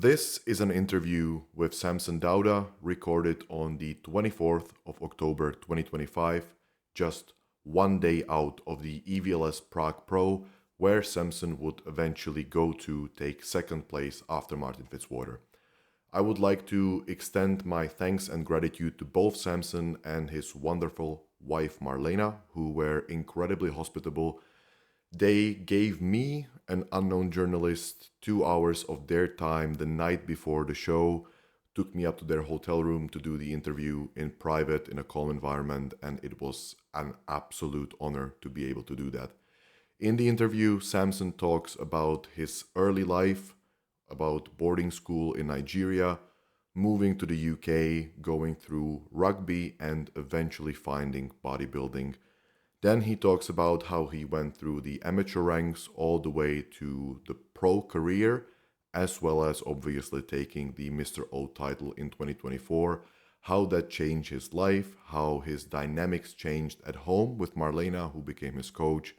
This is an interview with Samson Dauda recorded on the 24th of October 2025, just one day out of the EVLS Prague Pro, where Samson would eventually go to take second place after Martin Fitzwater. I would like to extend my thanks and gratitude to both Samson and his wonderful wife Marlena, who were incredibly hospitable. They gave me, an unknown journalist, 2 hours of their time the night before the show, took me up to their hotel room to do the interview in private in a calm environment, and it was an absolute honor to be able to do that. In the interview, Samson talks about his early life, about boarding school in Nigeria, moving to the UK, going through rugby, and eventually finding bodybuilding. Then he talks about how he went through the amateur ranks all the way to the pro career, as well as obviously taking the Mr. O title in 2024, how that changed his life, how his dynamics changed at home with Marlena, who became his coach,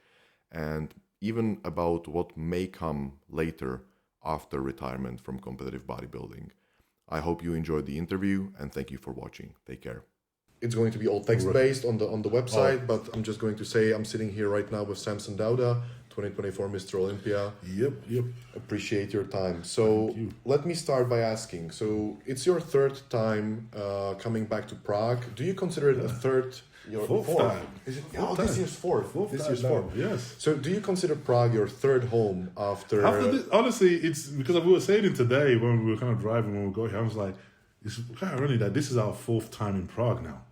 and even about what may come later after retirement from competitive bodybuilding. I hope you enjoyed the interview and thank you for watching. Take care. It's going to be all text-based on the website, but I'm just going to say I'm sitting here right now with Samson Dauda, 2024 Mr. Olympia. Yep. Appreciate your time. So let me start by asking, so it's your third time coming back to Prague. Do you consider it a third? Fourth time. Is it? Fourth This time. year's fourth. This year's time fourth. now, yes. So do you consider Prague your third home after This, honestly, it's because we were saying it today when we were kind of driving when we go here. I was like, it's kind of ironic that this is our fourth time in Prague now.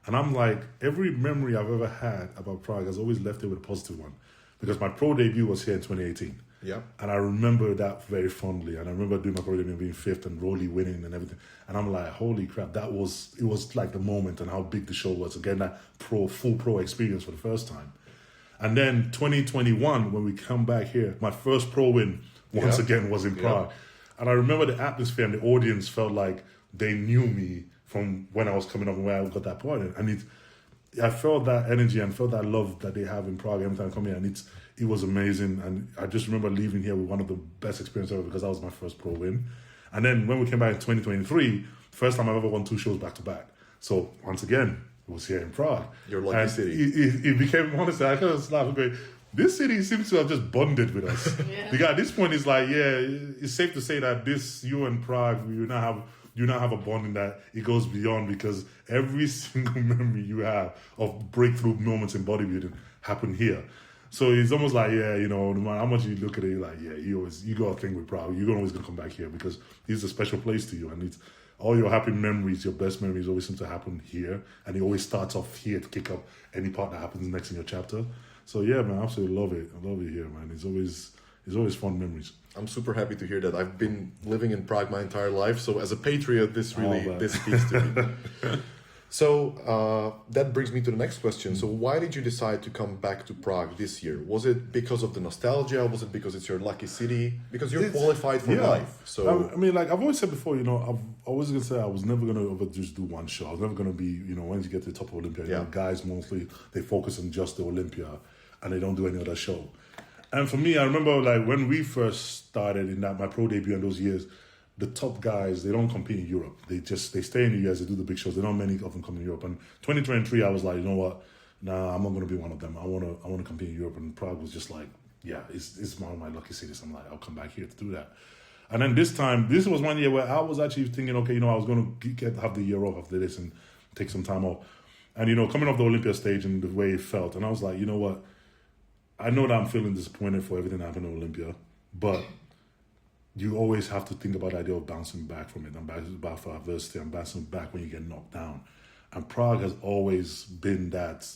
And I'm like, every memory I've ever had about Prague has always left it with a positive one. Because my pro debut was here in 2018. Yeah. And I remember that very fondly. And I remember doing my pro debut and being fifth and Rolly winning and everything. And I'm like, holy crap, it was like the moment and how big the show was. Again, that full pro experience for the first time. And then 2021, when we come back here, my first pro win once again was in Prague. And I remember the atmosphere and the audience felt like they knew me from when I was coming up and where I got that point. And I felt that energy and felt that love that they have in Prague every time I come here. And it was amazing. And I just remember leaving here with one of the best experiences ever because that was my first pro win. And then when we came back in 2023, first time I've ever won 2 shows back to back. So once again, it was here in Prague. Your lucky and city. It became, honestly, I kind of laugh. Okay, this city seems to have just bonded with us. Because at this point, it's like, it's safe to say that you and Prague, you now have a bonding that it goes beyond because every single memory you have of breakthrough moments in bodybuilding happened here. So it's almost like, no matter how much you look at it, you're like, you got a thing with Prague. You're always going to come back here because it's a special place to you. And it's all your happy memories, your best memories always seem to happen here. And it always starts off here to kick up any part that happens next in your chapter. So yeah, man, I absolutely love it. I love it here, man. It's always fun memories. I'm super happy to hear that. I've been living in Prague my entire life, so as a patriot, this speaks to me. So that brings me to the next question. So why did you decide to come back to Prague this year? Was it because of the nostalgia? Was it because it's your lucky city? Because you're qualified for life. So I mean, like I've always said before, I've always gonna say I was never gonna ever just do one show. I was never gonna be, once you get to the top of Olympia, guys mostly they focus on just the Olympia and they don't do any other show. And for me, I remember like when we first started in my pro debut in those years, the top guys, they don't compete in Europe. They stay in the US, they do the big shows. There are not many of them come in Europe. And 2023, I was like, you know what? Nah, I'm not going to be one of them. I want to compete in Europe. And Prague was just like, it's one of my lucky cities. I'm like, I'll come back here to do that. And then this was one year where I was actually thinking, okay, I was going to have the year off after this and take some time off. And, coming off the Olympia stage and the way it felt. And I was like, you know what? I know that I'm feeling disappointed for everything that happened at Olympia, but you always have to think about the idea of bouncing back from it and bouncing back for adversity and bouncing back when you get knocked down. And Prague has always been that,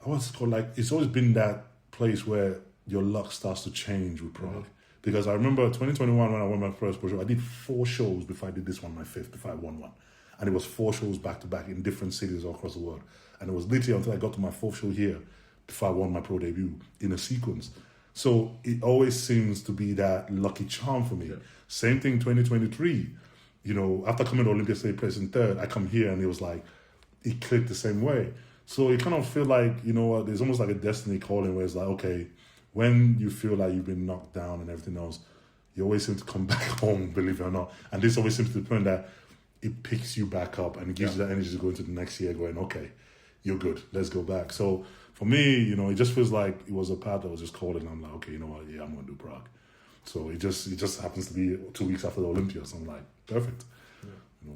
it's always been that place where your luck starts to change with Prague. Because I remember 2021 when I won my first pro show, I did 4 shows before I did this one, my 5th, before I won one. And it was 4 shows back to back in different cities all across the world. And it was literally until I got to my 4th show here before I won my pro debut in a sequence. So it always seems to be that lucky charm for me. Yeah. Same thing 2023. After coming to Olympia State place in 3rd, I come here and it was like, it clicked the same way. So it kind of feel like, there's almost like a destiny calling where it's like, okay, when you feel like you've been knocked down and everything else, you always seem to come back home, believe it or not. And this always seems to the point that it picks you back up and gives you that energy to go into the next year going, okay, you're good, let's go back. So for me, it just feels like it was a path that was just called, and I'm like, okay, you know what, yeah, I'm going to do Prague. So it just happens to be 2 weeks after the Olympia, so I'm like, perfect. Yeah.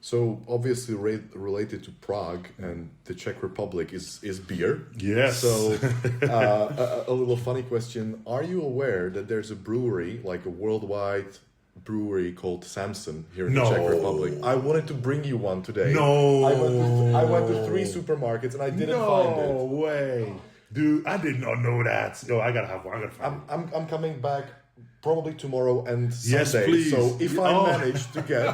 So obviously related to Prague and the Czech Republic is beer. Yes. So a little funny question. Are you aware that there's a brewery, like a worldwide brewery called Samson here in the Czech Republic? I wanted to bring you one today. No. I went to 3 supermarkets and I didn't find it. No way. Dude, I did not know that. Yo, I gotta have one. I gotta find it. I'm coming back probably tomorrow and Sunday. Yes, please. So if I manage to get...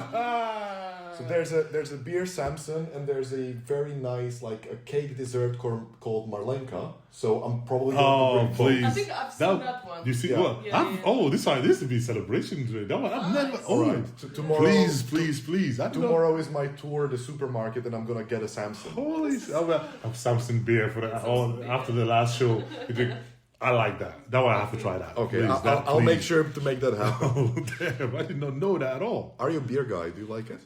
So there's a beer Samson, and there's a very nice like a cake dessert called Marlenka. So I'm probably going to bring both. I think I've seen that one. You see Yeah. what? Yeah. Oh, this would be a celebration today. That one I've never. Oh, Right. Tomorrow. please. Tomorrow is my tour, the supermarket, and I'm gonna get a Samson. Holy! I'm Samson beer for that. After the last show, you drink. I like that. That one I have to try that. Okay, Please, I'll make sure to make that happen. Oh damn! I did not know that at all. Are you a beer guy? Do you like it?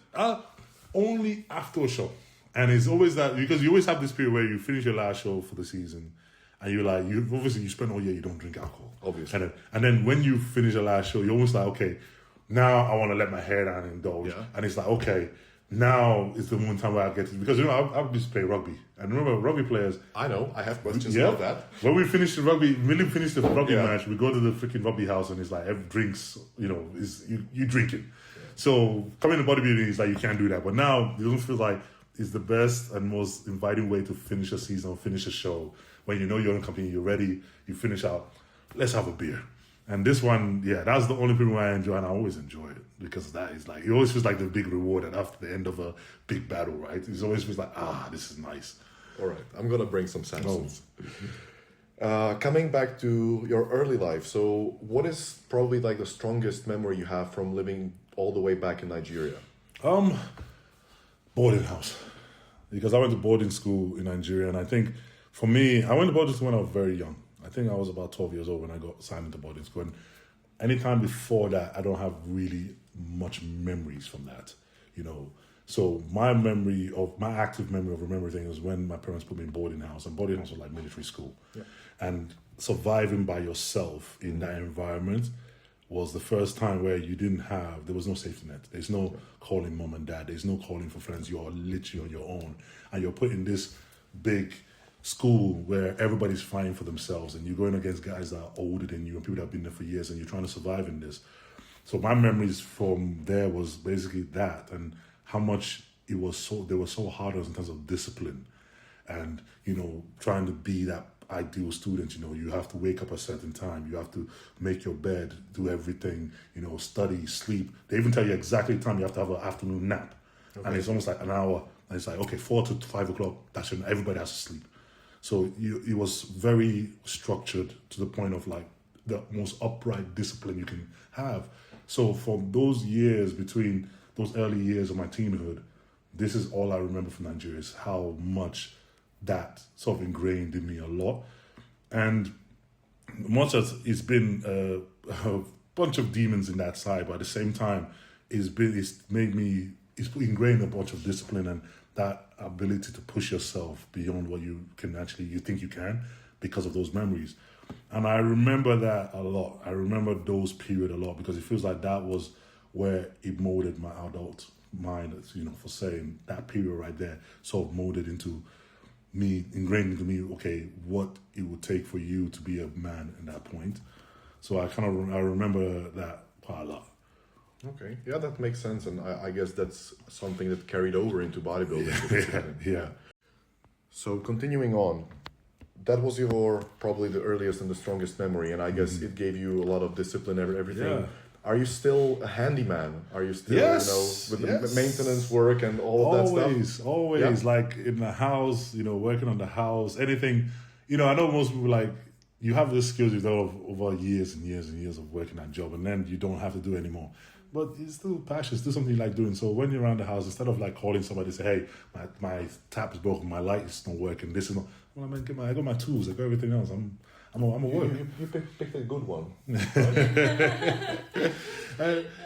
Only after a show, and it's always that because you always have this period where you finish your last show for the season, and you're like, you obviously you spend all year you don't drink alcohol, Obviously. and then when you finish your last show, you're almost like, okay, now I want to let my hair down and indulge, Yeah. and it's like, okay, now is the one time where I get to, because I used to play rugby, and remember rugby players. I know. I have questions Yeah. about that. When we finish the rugby, really finish the rugby Yeah. match, we go to the freaking rugby house and it's like every drinks, is you drinking. So coming to bodybuilding is like you can't do that. But now it doesn't feel like it's the best and most inviting way to finish a season or finish a show. When you know you're in company, you're ready, you finish out, let's have a beer. And this one, that's the only thing I enjoy, and I always enjoy it because that is like, it always feels like the big reward and after the end of a big battle, right? It always feels like, this is nice. All right, I'm gonna bring some Samsons. Coming back to your early life, so what is probably like the strongest memory you have from living all the way back in Nigeria? Boarding house. Because I went to boarding school in Nigeria, and I think for me, I went to boarding school when I was very young. I think I was about 12 years old when I got signed into boarding school. And anytime before that, I don't have really much memories from that, So my active memory of remembering things was when my parents put me in boarding house, and boarding house was like military school. Yeah. And surviving by yourself in that environment was the first time where there was no safety net. There's no calling mom and dad. There's no calling for friends. You're literally on your own. And you're put in this big school where everybody's fighting for themselves, and you're going against guys that are older than you and people that have been there for years, and you're trying to survive in this. So my memories from there was basically that, and how much they were so hard on us in terms of discipline, and trying to be that ideal student. You have to wake up at a certain time, you have to make your bed, do everything, study, sleep. They even tell you exactly the time you have to have an afternoon nap. Okay. And it's almost like an hour, and it's like, okay, 4 to 5 o'clock, that's when everybody has to sleep. So it was very structured to the point of like the most upright discipline you can have. So for those years, between those early years of my teenhood, this is all I remember from Nigeria, is how much that sort of ingrained in me a lot. And much as it's been a bunch of demons in that side, but at the same time, it's ingrained a bunch of discipline and that ability to push yourself beyond what you think you can because of those memories. And I remember that a lot. I remember those periods a lot because it feels like that was where it molded my adult mind, for saying that period right there sort of molded into me, ingrained into me, okay, what it would take for you to be a man at that point. So I remember that quite a lot. Okay, yeah, that makes sense, and I guess that's something that carried over into bodybuilding. Yeah. So continuing on, that was your probably the earliest and the strongest memory, and I guess it gave you a lot of discipline, everything. Yeah. Are you still a handyman? Are you still, with the maintenance work and all of that stuff? Always, like in the house, working on the house, anything. I know most people like, you have the skills you've done over years and years and years of working that job, and then you don't have to do it anymore. But it's still passion, it's still something you like doing. So when you're around the house, instead of like calling somebody to say, hey, my tap is broken, my light is not working, this is not, well, I got my tools, I got everything else. I'm a work. You picked a good one.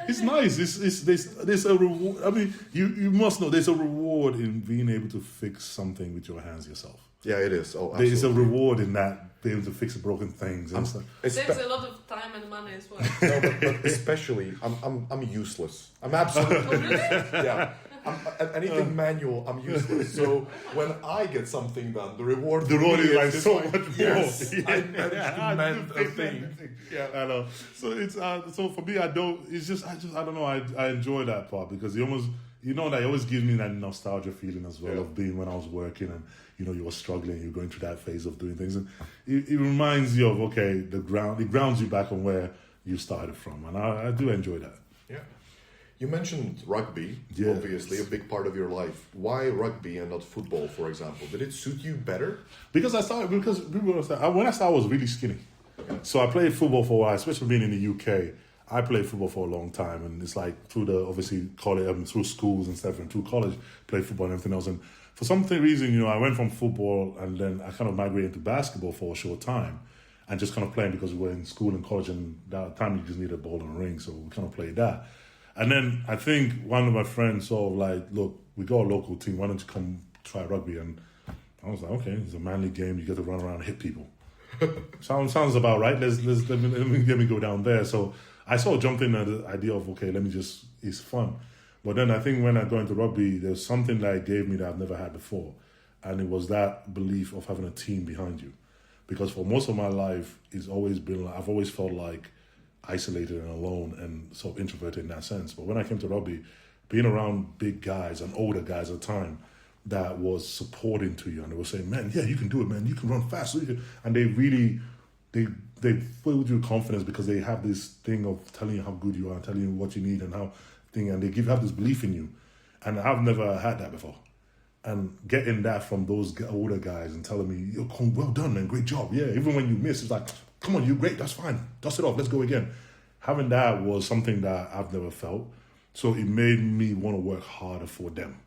It's nice. There's a reward. I mean, you must know there's a reward in being able to fix something with your hands yourself. Yeah, it is. Oh, absolutely. There's a reward in that, being able to fix broken things and stuff. It takes a lot of time and money as well. No, but especially, I'm useless. I'm absolutely useless. Yeah. Anything manual, I'm useless. So when I get something done, the reward is like so much more. Yes, I managed to mend a thing. Yeah, I know. So it's so for me, I don't know. I enjoy that part because you always gives me that nostalgia feeling as well of being when I was working and you were struggling, you're going through that phase of doing things, and it reminds you of it grounds you back on where you started from, and I do enjoy that. Yeah. You mentioned rugby, obviously a big part of your life. Why rugby and not football, for example? Did it suit you better? Because when I started, I was really skinny. So I played football for a while, especially being in the UK. I played football for a long time, and it's like through college, through schools and stuff, and through college, played football and everything else. And for some reason, I went from football and then I kind of migrated into basketball for a short time, and just kind of playing because we were in school and college, and that time you just need a ball and a ring, so we kind of played that. And then I think one of my friends sort of like, look, we got a local team, why don't you come try rugby? And I was like, okay, it's a manly game, you get to run around and hit people. Sounds about right. Let me go down there. So I sort of jumped in at the idea of, okay, it's fun. But then I think when I got into rugby, there's something that it gave me that I've never had before. And it was that belief of having a team behind you. Because for most of my life, it's always been I've always felt like isolated and alone and sort of introverted in that sense. But when I came to rugby, being around big guys and older guys at the time that was supporting to you, and they were saying, man, yeah, you can do it, man, you can run fast. And they really, they filled you with confidence because they have this thing of telling you how good you are, telling you what you need and and they have this belief in you. And I've never had that before. And getting that from those older guys and telling me, you're well done, man, great job. Yeah, even when you miss, it's like, come on, you're great, that's fine. Dust it off, let's go again. Having that was something that I've never felt. So it made me want to work harder for them.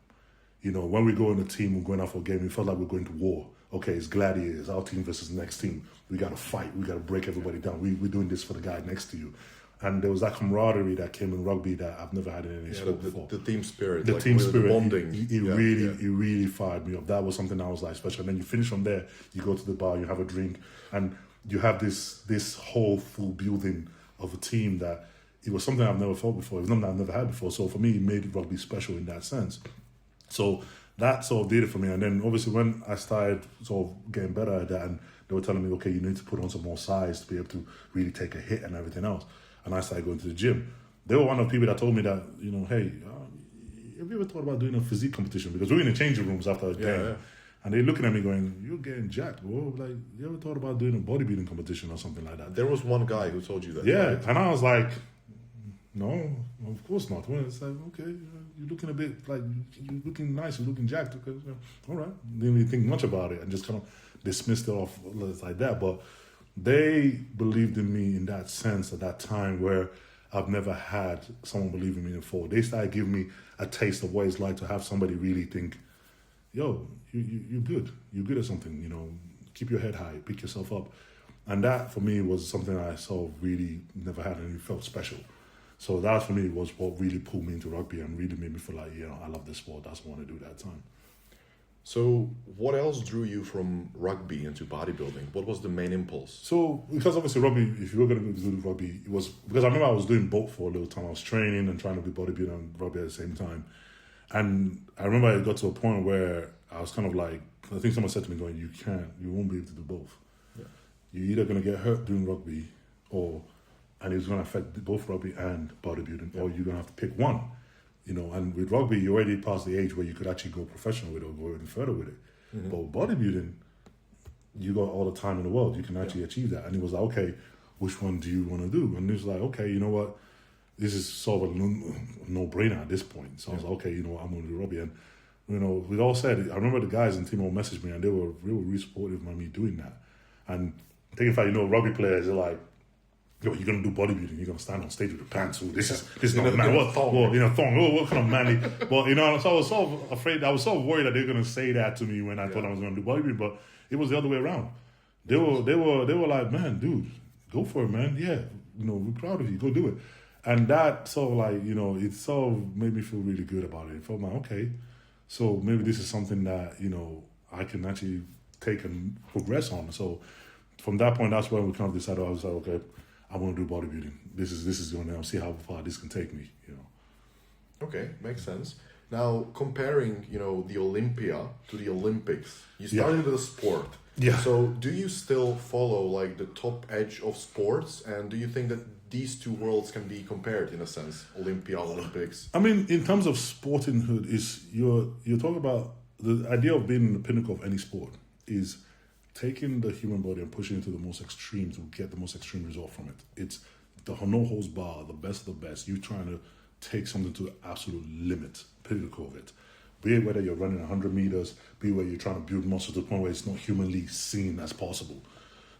When we go in a team, we're going out for a game, it felt like we're going to war. Okay, it's gladiators, our team versus the next team. We got to fight, we got to break everybody down. We're doing this for the guy next to you. And there was that camaraderie that came in rugby that I've never had in any sport before. The team spirit. The team spirit, bonding. It really fired me up. That was something I was like special. And then you finish from there, you go to the bar, you have a drink, and you have this whole full building of a team that it was something I've never felt before. It was something I've never had before. So for me, it made rugby special in that sense. So that sort of did it for me. And then obviously when I started sort of getting better at that, and they were telling me, okay, you need to put on some more size to be able to really take a hit and everything else. And I started going to the gym. They were one of the people that told me that, hey, have you ever thought about doing a physique competition? Because we were in the changing rooms after a game. Yeah. And they're looking at me going, you're getting jacked, bro. Like, you ever thought about doing a bodybuilding competition or something like that? There was one guy who told you that. Yeah, right? And I was like, no, of course not. Well, it's like, okay, you're looking a bit like, you're looking nice, you're looking jacked. Okay, all right. Didn't really think much about it and just kind of dismissed it off like that. But they believed in me in that sense at that time where I've never had someone believe in me before. They started giving me a taste of what it's like to have somebody really think, yo, you're good. You're good at something, keep your head high, pick yourself up. And that for me was something I sort of really never had and it felt special. So that for me was what really pulled me into rugby and really made me feel like, I love this sport. That's what I want to do that time. So what else drew you from rugby into bodybuilding? What was the main impulse? So because obviously rugby, if you were going to do rugby, it was because I remember I was doing both for a little time. I was training and trying to be bodybuilder and rugby at the same time. And I remember it got to a point where I was kind of like, I think someone said to me going, you won't be able to do both. Yeah. You're either going to get hurt doing rugby and it's going to affect both rugby and bodybuilding, or you're going to have to pick one. And with rugby, you're already past the age where you could actually go professional with it or go even further with it. Mm-hmm. But with bodybuilding, you got all the time in the world. You can actually achieve that. And it was like, okay, which one do you want to do? And it was like, okay, you know what? This is sort of a no-brainer at this point. So I was like, okay, you know what? I'm going to do rugby. And, we all said, I remember the guys in the team all messaged me and they were really supportive of me doing that. And taking fact, rugby players are like, yo, you're going to do bodybuilding, you're going to stand on stage with your pants. Oh, this is not man. What thong? What kind of manly? Well, so I was sort of afraid, I was sort of worried that they were going to say that to me when I thought I was going to do bodybuilding, but it was the other way around. They were like, man, dude, go for it, man. Yeah, we're proud of you. Go do it. And that sort of like, it sort of made me feel really good about it. It felt like, okay, so maybe this is something that, I can actually take and progress on. So from that point, that's when we kind of decided, I was like, okay, I want to do bodybuilding. This is going to see how far this can take me, Okay, makes sense. Now, comparing, the Olympia to the Olympics, you started with a sport. Yeah. So do you still follow like the top edge of sports? And do you think that these two worlds can be compared in a sense, Olympia, Olympics? I mean, in terms of sportinghood, you're talking about the idea of being in the pinnacle of any sport is taking the human body and pushing it to the most extreme to get the most extreme result from it. It's the no holds bar, the best of the best. You trying to take something to the absolute limit, pinnacle of it. Be it whether you're running 100 meters, be it where you're trying to build muscle to the point where it's not humanly seen as possible.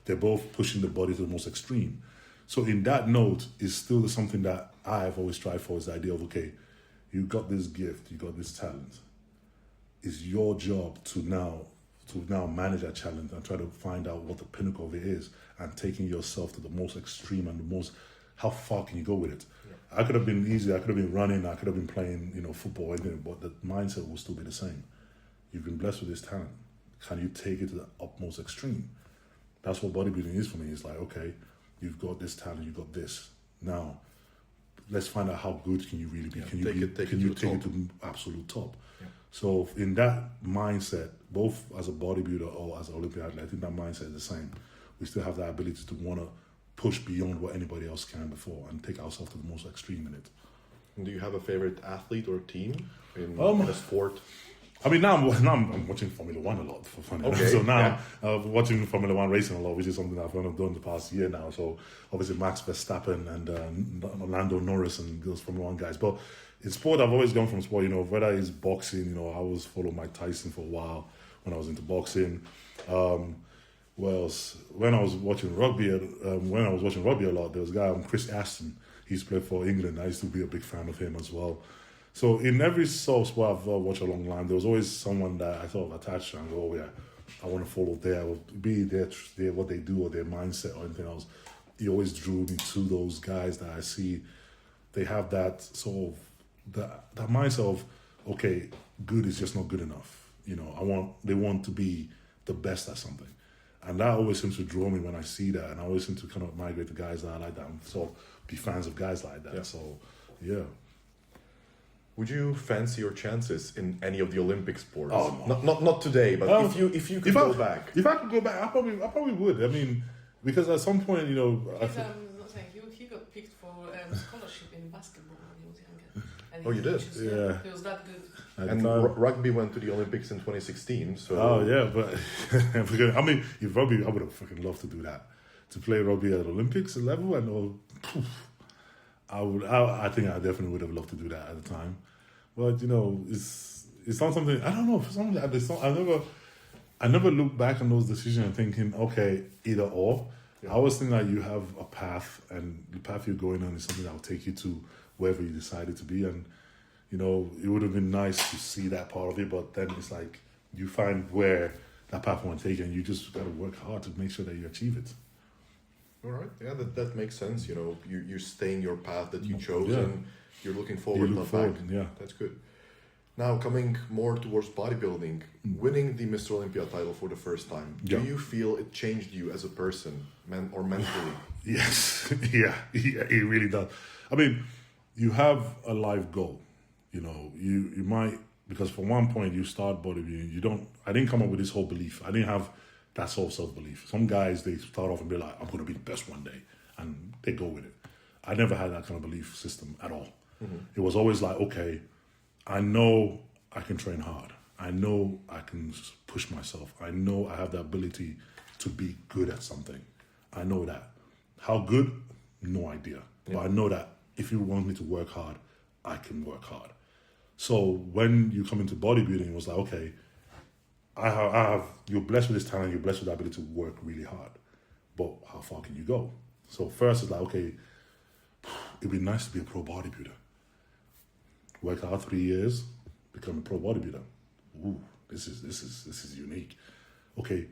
They're both pushing the body to the most extreme. So in that note, is still something that I've always strived for, is the idea of, okay, you got this gift, you got this talent. It's your job to now manage that challenge and try to find out what the pinnacle of it is and taking yourself to the most extreme and the most, how far can you go with it? Yeah. I could have been easy, I could have been running, I could have been playing, football, anything, but the mindset will still be the same. You've been blessed with this talent. Can you take it to the utmost extreme? That's what bodybuilding is for me. It's like, okay, you've got this talent, you've got this. Now, let's find out how good can you really be. Can you take it to the absolute top? Yeah. So in that mindset, both as a bodybuilder or as an Olympic athlete, I think that mindset is the same. We still have that ability to want to push beyond what anybody else can before and take ourselves to the most extreme in it. And do you have a favorite athlete or team in a sport? I mean, now I'm watching Formula One a lot for fun. Okay, so now watching Formula One racing a lot, which is something I've done the past year now. So obviously Max Verstappen and Lando Norris and those Formula One guys. But in sport, I've always gone from sport, whether it's boxing, I always followed Mike Tyson for a while when I was into boxing. When I was watching rugby, a lot, there was a guy, Chris Ashton. He used to play for England. I used to be a big fan of him as well. So in every sort of sport I've watched along the line, there was always someone that I sort of attached to and go, oh yeah, I want to follow be their what they do or their mindset or anything else. He always drew me to those guys that I see. They have that sort of that mindset of, okay, good is just not good enough. They want to be the best at something. And that always seems to draw me when I see that. And I always seem to kind of migrate to guys that I like that and sort of be fans of guys like that. Yeah. So, yeah. Would you fancy your chances in any of the Olympic sports? Oh, no. Not today, but if you could go back. If I could go back, I probably would. I mean, because at some point, he got picked for scholarship in basketball when he was younger. And you did? Yeah. He was that good. And rugby went to the Olympics in 2016. So. Oh yeah, but I mean, if rugby, I would have fucking loved to do that, to play rugby at Olympics level, and I think I definitely would have loved to do that at the time. But it's not something, I don't know, for some reason I never look back on those decisions and thinking, okay, either or. Yeah. I always think that you have a path, and the path you're going on is something that will take you to wherever you decided to be. And it would have been nice to see that part of it, but then it's like you find where that path won't take you, and you just got to work hard to make sure that you achieve it. All right, yeah, that makes sense. You stay in your path that you chose, and you're looking forward, not back. Yeah, that's good. Now, coming more towards bodybuilding, winning the Mr. Olympia title for the first time, do you feel it changed you as a person, or mentally? Yes, yeah, it really does. I mean, you have a life goal. You might, because from one point you start bodybuilding, I didn't come up with this whole belief. I didn't have that sort of self-belief. Some guys, they start off and be like, I'm going to be the best one day, and they go with it. I never had that kind of belief system at all. Mm-hmm. It was always like, okay, I know I can train hard. I know I can push myself. I know I have the ability to be good at something. I know that. How good? No idea. Yeah. But I know that if you want me to work hard, I can work hard. So when you come into bodybuilding, it was like, okay, you're blessed with this talent, you're blessed with the ability to work really hard. But how far can you go? So first it's like, okay, it'd be nice to be a pro bodybuilder. Work out 3 years, become a pro bodybuilder. Ooh, this is unique. Okay,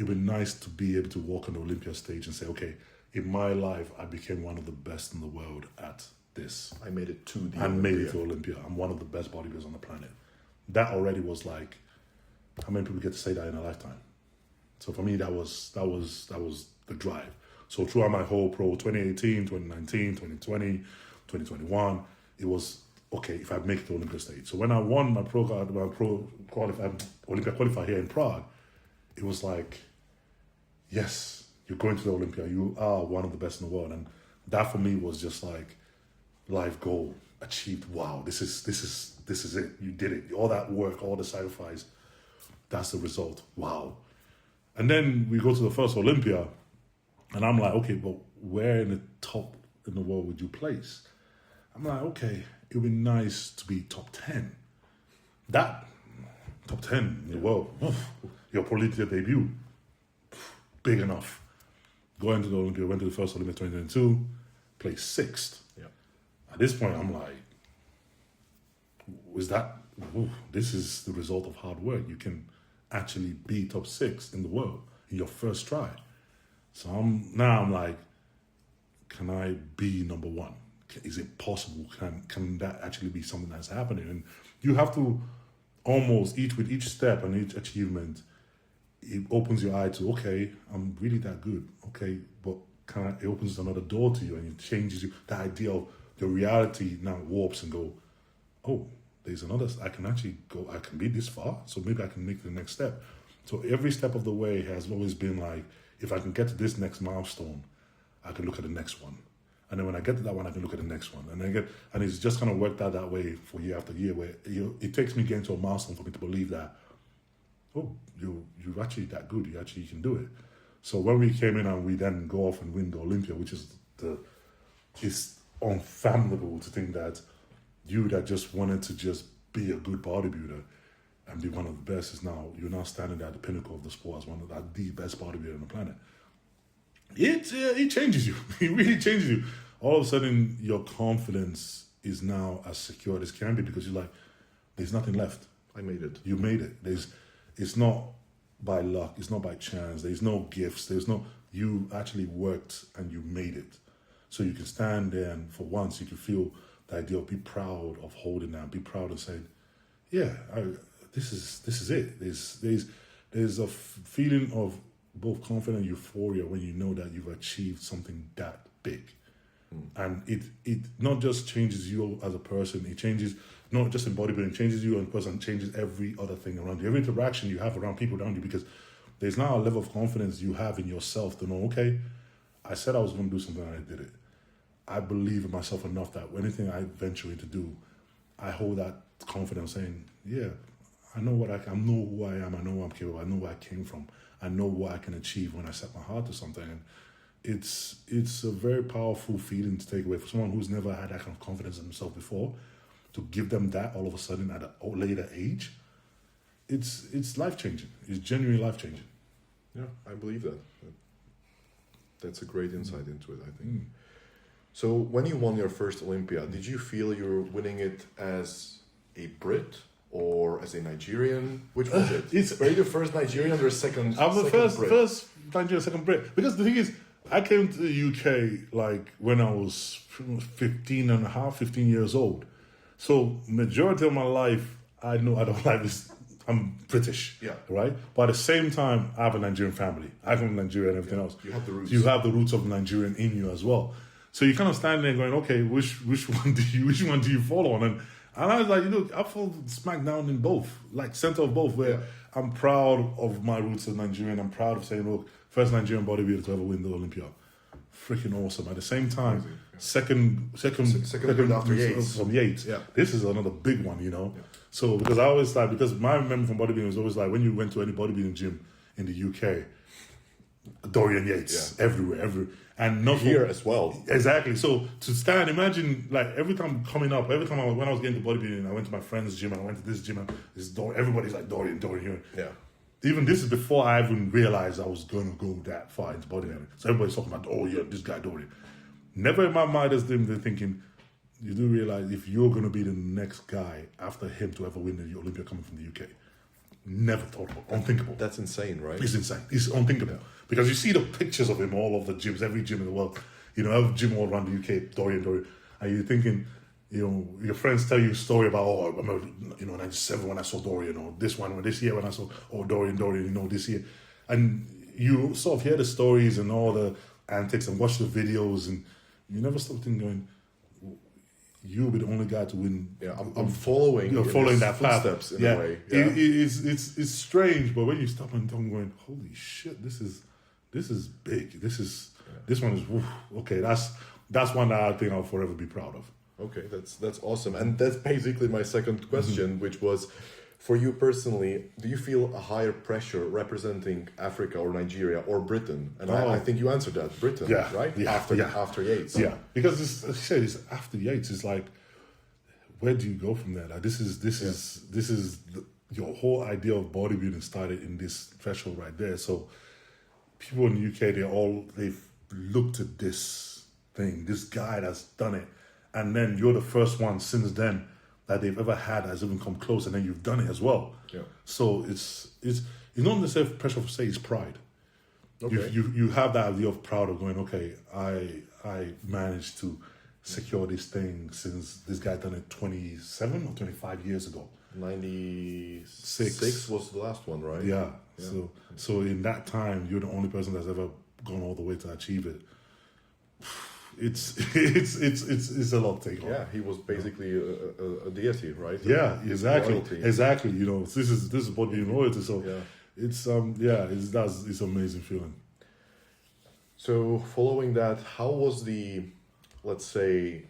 it would be nice to be able to walk on the Olympia stage and say, okay, in my life, I became one of the best in the world at this. I made it to the I Olympia. made it to Olympia. I'm one of the best bodybuilders on the planet. That already was like, how many people get to say that in a lifetime? So for me, that was the drive. So throughout my whole pro 2018, 2019, 2020, 2021, it was, okay, if I make it to Olympia stage. So when I won my Olympia qualifier here in Prague, it was like, yes, you're going to the Olympia. You are one of the best in the world. And that for me was just like life goal achieved. Wow, this is it. You did it. All that work, all the sacrifice, that's the result. Wow. And then we go to the first Olympia, and I'm like, okay, but where in the top in the world would you place? I'm like, okay, it would be nice to be top 10. That, top 10 in the world. Your Olympia debut, big enough. Going to the Olympia, went to the first Olympia 2022, placed 6th. Yeah. At this point, I'm like, this is the result of hard work. You can actually be top 6 in the world in your first try. So I'm like, can I be number 1? Is it possible? Can that actually be something that's happening? And you have to almost with each step and each achievement, it opens your eye to, okay, I'm really that good. Okay, but it opens another door to you, and it changes you. The idea of the reality now warps and go, oh, there's another, I can actually go, I can be this far, so maybe I can make the next step. So every step of the way has always been like, if I can get to this next milestone, I can look at the next one. And then when I get to that one, I can look at the next one. And it's just kind of worked out that way for year after year, where it takes me getting to a milestone for me to believe that, oh, you're actually that good, you can do it. So when we came in and we then go off and win the Olympia, which is it's unfathomable to think that you that just wanted to just be a good bodybuilder and be one of the best you're now standing at the pinnacle of the sport as one of the best bodybuilder on the planet. It changes you. It really changes you. All of a sudden, your confidence is now as secure as can be, because you're like, there's nothing left. I made it. You made it. It's not by luck. It's not by chance. There's no gifts. You actually worked and you made it. So you can stand there and for once you can feel the idea of be proud of holding that, be proud of saying, yeah, this is it. There's a feeling of both confidence and euphoria when you know that you've achieved something that big. And it not just changes you as a person, it changes not just in bodybuilding, it changes you as a person, changes every other thing around you, every interaction you have around people around you, because there's now a level of confidence you have in yourself to know, okay, I said I was going to do something and I did it. I believe in myself enough that anything I venture into do, I hold that confidence saying, yeah, I know I know who I am, I know what I'm capable of, I know where I came from, I know what I can achieve when I set my heart to something. And it's a very powerful feeling to take away for someone who's never had that kind of confidence in himself before, to give them that all of a sudden at a later age. It's life-changing. It's genuinely life-changing. Yeah, I believe that. That's a great insight into it, I think. So when you won your first Olympia, did you feel you were winning it as a Brit or as a Nigerian? Which was it? Were you the first Nigerian or second? I'm the second first Nigerian, second Brit. Because the thing is, I came to the UK like when I was 15 years old. So majority of my life, I know I don't like this. I'm British, yeah, right? But at the same time, I have a Nigerian family. I come from Nigeria and everything else. You have the roots. You have the roots of Nigerian in you as well. So you kind of stand there going, okay, which one do you fall on? And I was like, I fall smack down in both, like center of both, where I'm proud of my roots as Nigerian. I'm proud of saying, look, first Nigerian bodybuilder to ever win the Olympia. Freaking awesome. At the same time, second after Yates. From Yates. Yeah. This is another big one, Yeah. So because I always like, because my memory from bodybuilding was always like, when you went to any bodybuilding gym in the UK, Dorian Yates everywhere. And not here as well. Exactly. So to stand, imagine when I was getting to bodybuilding, I went to my friend's gym and I went to this gym and everybody's like Dorian here. Yeah. Even this is before I even realized I was going to go that far into bodybuilding. So everybody's talking about, this guy Dorian. Never in my mind is them thinking, you do realize if you're going to be the next guy after him to ever win the Olympia coming from the UK, never thought about, unthinkable. That's insane, right? It's insane. It's unthinkable. Because you see the pictures of him all over the gyms, every gym in the world, every gym all around the UK, Dorian, and you're thinking, your friends tell you a story about, I remember, 97 when I saw Dorian, or this year when I saw, Dorian, this year. And you sort of hear the stories and all the antics and watch the videos, and you never stop thinking, going, you'll be the only guy to win. Yeah, I'm following. You're following that path. Footsteps in a way. Yeah. It's strange, but when you stop and talk, going, holy shit, this is big. This one is okay. That's one that I think I'll forever be proud of. Okay, that's awesome, and that's basically my second question, which was, for you personally, do you feel a higher pressure representing Africa or Nigeria or Britain? And I think you answered that, Britain, right? Yeah, after Yates. Yeah, because as you said, it's after Yates. It's like, where do you go from there? Like this is your whole idea of bodybuilding started in this threshold right there. So people in the UK, they've looked at this thing, this guy that's done it, and then you're the first one since then that they've ever had has even come close, and then you've done it as well. Yeah. So it's not necessarily pressure for say it's pride. Okay. You have that idea of proud of going, okay, I managed to secure this thing since this guy done it 27 or 25 years ago. 96 was the last one, right? Yeah. So in that time, you're the only person that's ever gone all the way to achieve it. It's a lot to take on. Yeah, he was basically a deity, right? Yeah, exactly. Exactly. This is bodybuilding royalty. So it's it's an amazing feeling. So following that, how was the, let's say,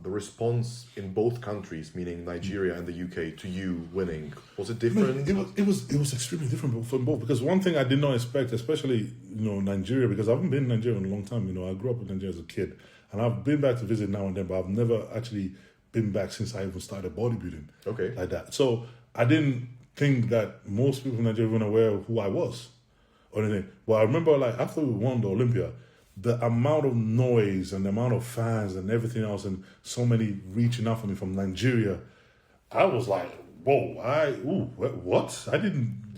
the response in both countries, meaning Nigeria and the UK, to you winning? Was it different? It was extremely different from both, because one thing I did not expect, especially Nigeria, because I haven't been in Nigeria in a long time. I grew up in Nigeria as a kid, and I've been back to visit now and then, but I've never actually been back since I even started bodybuilding. Okay, like that. So I didn't think that most people in Nigeria were aware of who I was or anything. But I remember, like, after we won the Olympia, the amount of noise and the amount of fans and everything else, and so many reaching out for me from Nigeria, I was like, whoa, what?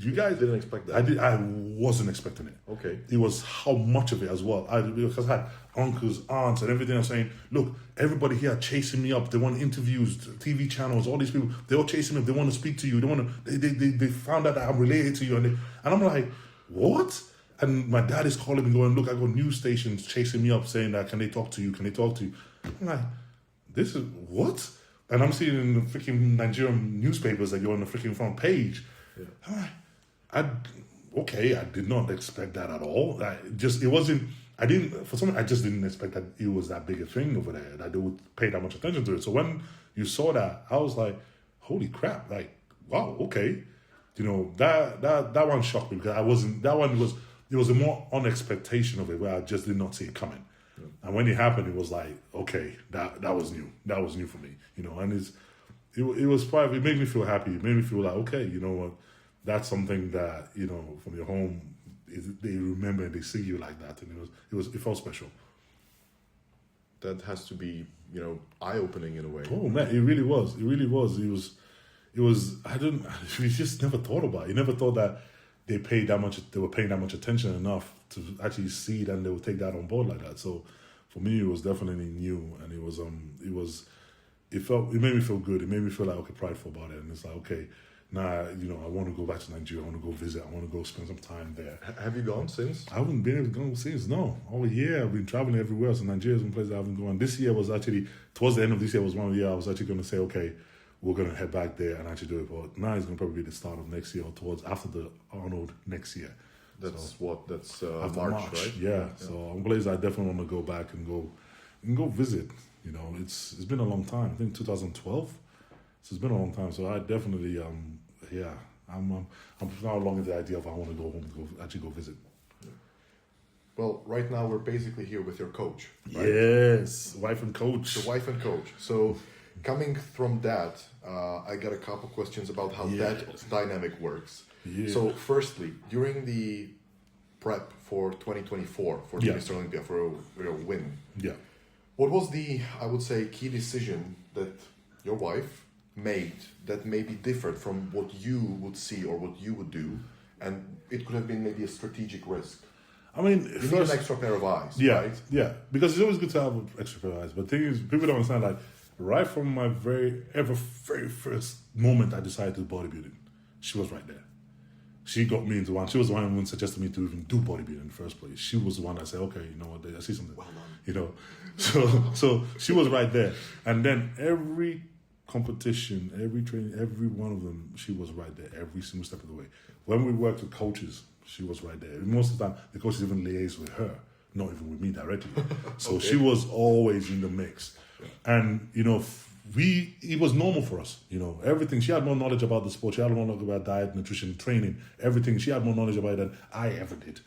You guys didn't expect that? I wasn't expecting it. Okay. It was how much of it as well. Because I had uncles, aunts, and everything else saying, look, everybody here chasing me up. They want interviews, TV channels, all these people, they're all chasing me up. They want to speak to you. They found out that I'm related to you. And I'm like, what? And my dad is calling me going, look, I got news stations chasing me up saying that, can they talk to you? Can they talk to you? I'm like, this is what? And I'm seeing in the freaking Nigerian newspapers that you're on the freaking front page. Yeah. I'm like, I did not expect that at all. I just didn't expect that it was that big a thing over there, that they would pay that much attention to it. So when you saw that, I was like, holy crap, like, wow, okay. That one shocked me, because it was a more unexpectation of it, where I just did not see it coming. Yeah. And when it happened, it was like, okay, that was new. That was new for me, and it was private. It made me feel happy. It made me feel like, okay, you know what, that's something that, from your home, they remember and they see you like that. And it felt special. That has to be, eye-opening in a way. Oh man, it really was. It really was. We just never thought about it. You never thought that they were paying that much attention enough to actually see it, and they would take that on board like that. So for me, it was definitely new, and it made me feel good. It made me feel like, okay, prideful about it. And it's like, okay, now, I want to go back to Nigeria. I want to go visit. I want to go spend some time there. Have you gone since? I haven't been able to go since, no. All year, I've been traveling everywhere. So Nigeria is one place I haven't gone. This year was actually, towards the end of this year was one year I was actually going to say, okay, we're going to head back there and actually do it. But now it's going to probably be the start of next year, or towards after the Arnold next year. That's after March, right? Yeah. So I'm glad I definitely want to go back and go visit. It's been a long time. I think 2012. So it's been a long time. So I definitely, I'm now along the idea of I want to go home and go visit. Well, right now we're basically here with your coach, right? Yes, wife and coach. The wife and coach. So coming from that, I got a couple questions about how that dynamic works. Yeah. So firstly, during the prep for 2024 for the Mr. Olympia, for a win, what was the, I would say, key decision that your wife made that maybe differed from what you would see or what you would do, and it could have been maybe a strategic risk? I mean, You need an extra pair of eyes, yeah, right? yeah, because it's always good to have an extra pair of eyes. But the thing is, people don't understand, like, right from my very first moment I decided to do bodybuilding, she was right there. She got me into one. She was the one who suggested me to even do bodybuilding in the first place. She was the one that said, okay, you know what, I see something. Well done. You know, so she was right there. And then every competition, every training, every one of them, she was right there every single step of the way. When we worked with coaches, she was right there. Most of the time, the coaches even liaised with her, not even with me directly. So Okay. she was always in the mix. And, you know, it was normal for us, you know, everything. She had more knowledge about the sport. She had more knowledge about diet, nutrition, training, everything. She had more knowledge about it than I ever did,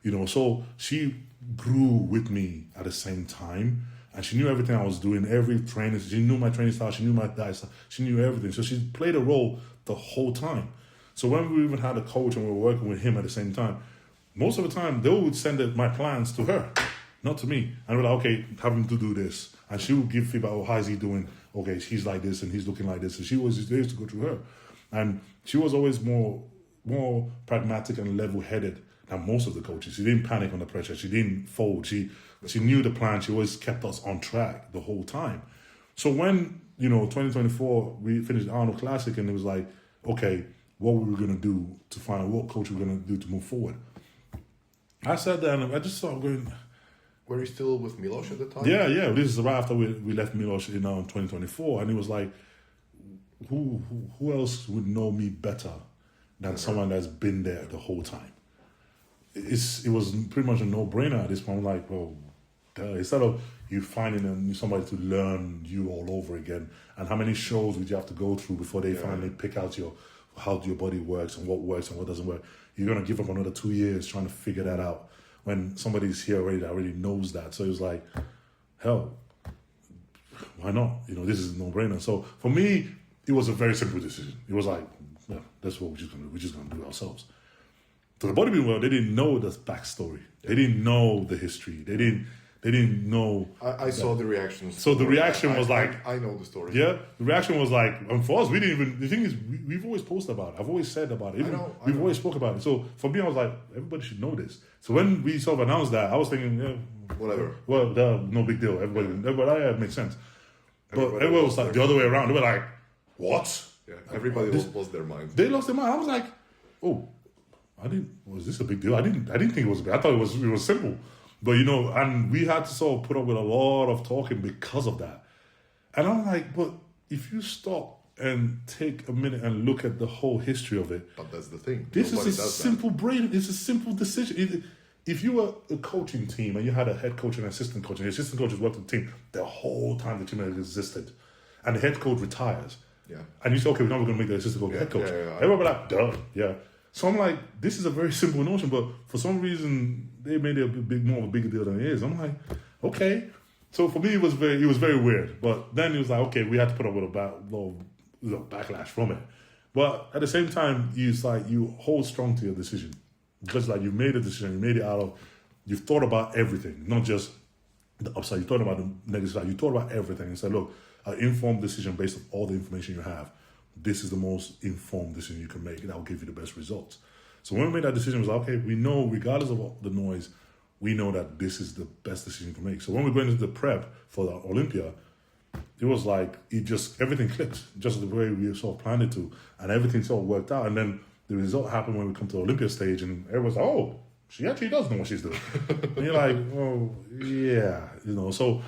you know. So she grew with me at the same time, and she knew everything I was doing, every training. She knew my training style. She knew my diet style. She knew everything. So she played a role the whole time. So when we even had a coach and we were working with him at the same time, most of the time they would send my plans to her, not to me. And we're like, okay, have him to do this. And she would give feedback, oh, how's he doing? Okay, he's like this and he's looking like this. And she was there to go through her. And she was always more pragmatic and level-headed than most of the coaches. She didn't panic under pressure. She didn't fold. She knew the plan. She always kept us on track the whole time. So when, you know, 2024, we finished the Arnold Classic, and it was like, okay, what were we going to do to find out what coach we were going to do to move forward? I sat there and I just started going... Were you still with Milos at the time? Yeah. This is right after we left Milos in 2024, and it was like, who else would know me better than someone that's been there the whole time? It was pretty much a no-brainer at this point. I'm like, well, instead of you finding somebody to learn you all over again, and how many shows would you have to go through before they finally pick out how your body works and what doesn't work? You're gonna give up another 2 years trying to figure that out, when somebody's here already that already knows that. So it was like, hell, why not? You know, this is a no-brainer. So for me, it was a very simple decision. It was like, well, that's what we're just gonna do. We're just gonna do it ourselves. To the bodybuilding world, they didn't know the backstory. They didn't know the history. They didn't know. I saw the reactions. So the reaction was like, I know the story. yeah, the reaction was like, and for us, we didn't even, the thing is, we've always posted about it. I've always said about it. Even we've always spoke about it. So for me, I was like, everybody should know this. So when we sort of announced that, I was thinking, yeah, whatever. Well, no big deal. Everybody, it makes sense. But everybody was like the other way around. They were like, what? Yeah, everybody lost their mind. They lost their mind. I was like, oh, was this a big deal? I didn't think it was big. I thought it was simple. But, you know, and we had to sort of put up with a lot of talking because of that. And I'm like, but if you stop and take a minute and look at the whole history of it. But that's the thing. This Nobody is a does simple brain. It's a simple decision. If you were a coaching team and you had a head coach and an assistant coach, and the assistant coaches worked with the team the whole time the team has existed, and the head coach retires, and you say, okay, now we're going to make the assistant coach the head coach. Everybody like, duh, yeah. So I'm like, this is a very simple notion, but for some reason they made it a more of a bigger deal than it is. I'm like, okay. So for me, it was very weird. But then it was like, okay, we had to put up with a backlash from it. But at the same time, it's like you hold strong to your decision. Just like you've made a decision, you made it you've thought about everything, not just the upside. You thought about the negative side. You thought about everything and said, look, an informed decision based on all the information you have. This is the most informed decision you can make, and that will give you the best results. So when we made that decision, it was like, okay, we know, regardless of the noise, we know that this is the best decision you can make. So when we went into the prep for the Olympia, it was like, everything clicked, just the way we sort of planned it to, and everything sort of worked out. And then the result happened when we come to the Olympia stage, and everyone's like, oh, she actually does know what she's doing. And you're like, oh, yeah, you know, so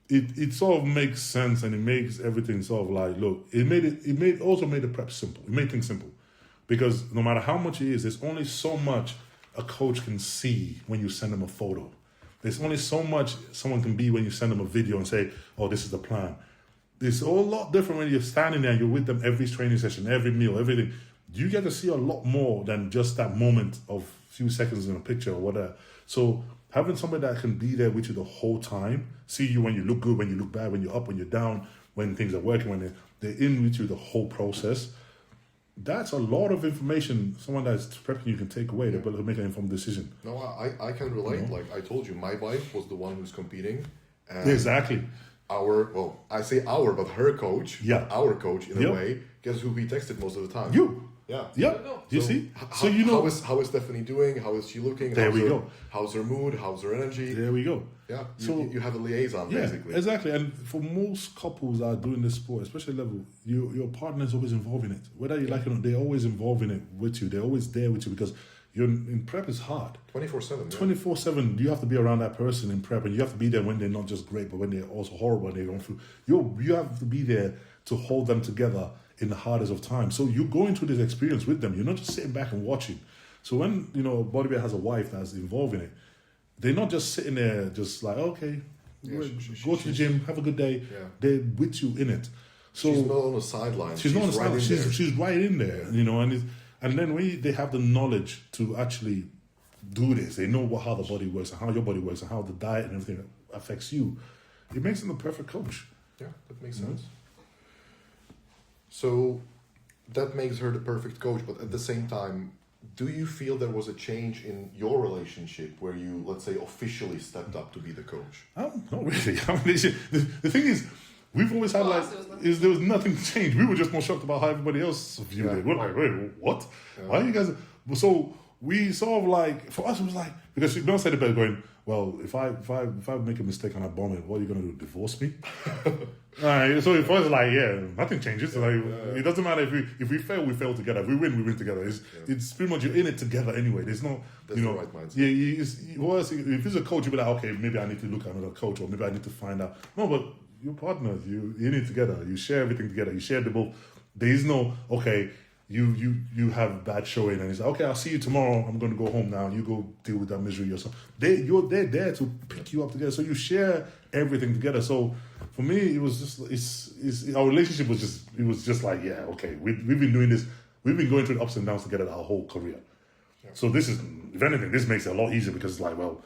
it sort of makes sense, and it makes everything sort of like, look, it also made the prep simple. It made things simple. Because no matter how much it is, there's only so much a coach can see when you send them a photo. There's only so much someone can be when you send them a video and say, oh, this is the plan. It's a lot different when you're standing there and you're with them every training session, every meal, everything. You get to see a lot more than just that moment of few seconds in a picture or whatever. So having somebody that can be there with you the whole time, see you when you look good, when you look bad, when you're up, when you're down, when things are working, when they're in with you the whole process, that's a lot of information someone that's prepping you can take away to make an informed decision. No, I can relate. You know? Like I told you, my wife was the one who's competing. And exactly. I say our, but her coach, Yeah. our coach in Yeah. a way, guess who we texted most of the time? You. Yeah. Yeah. go. You So, see? How, So you know. how is Stephanie doing? How is she looking? There we go. How's her mood? How's her energy? There we go. Yeah. So- You have a liaison Yeah, basically. exactly. And for most couples that are doing this sport, especially level, your partner is always involved in it. Whether you like it or not, they're always involved in it with you. They're always there with you because you're in prep is hard. 24/7. 24/7, you have to be around that person in prep, and you have to be there when they're not just great, but when they're also horrible and they're going through. You have to be there to hold them together in the hardest of times. So you're going through this experience with them. You're not just sitting back and watching. So when bodybuilder has a wife that's involved in it, they're not just sitting there just like, okay, Yeah, go to the gym, have a good day. Yeah. They're with you in it. So She's not on the sideline. she's not on the right side. in there. She's right in there, and then when they have the knowledge to actually do this, they know how the body works and how your body works and how the diet and everything affects you. It makes them the perfect coach. Yeah, that makes sense. So that makes her the perfect coach, but at the same time, do you feel there was a change in your relationship where you, let's say, officially stepped up to be the coach? Not really. The thing is, we've always had For us, there was nothing. there was nothing changed. We were just more shocked about how everybody else viewed Yeah. it. We're like, wait, what? Why are you guys? So we sort of like, for us, it was like, because she don't say the bed going, well, if I make a mistake and I bomb it, what are you gonna do? Divorce me? So it was like, yeah, nothing changes. It doesn't matter if we fail, we fail together. If we win together. It's pretty much you're in it together anyway. There's no, That's the right mindset. Yeah, if it's a coach, you'll be like, okay, maybe I need to look at another coach, or maybe I need to find out. No, but you're partners. You in it together. You share everything together. You share the both. There is no okay. You have bad showing, and it's like, okay, I'll see you tomorrow. I'm going to go home now. You go deal with that misery yourself. They're there to pick you up together. So you share everything together. So for me, it was just our relationship was just like, yeah, okay, we've been doing this. We've been going through the ups and downs together our whole career. Yeah. So this is, if anything, this makes it a lot easier because it's like, well,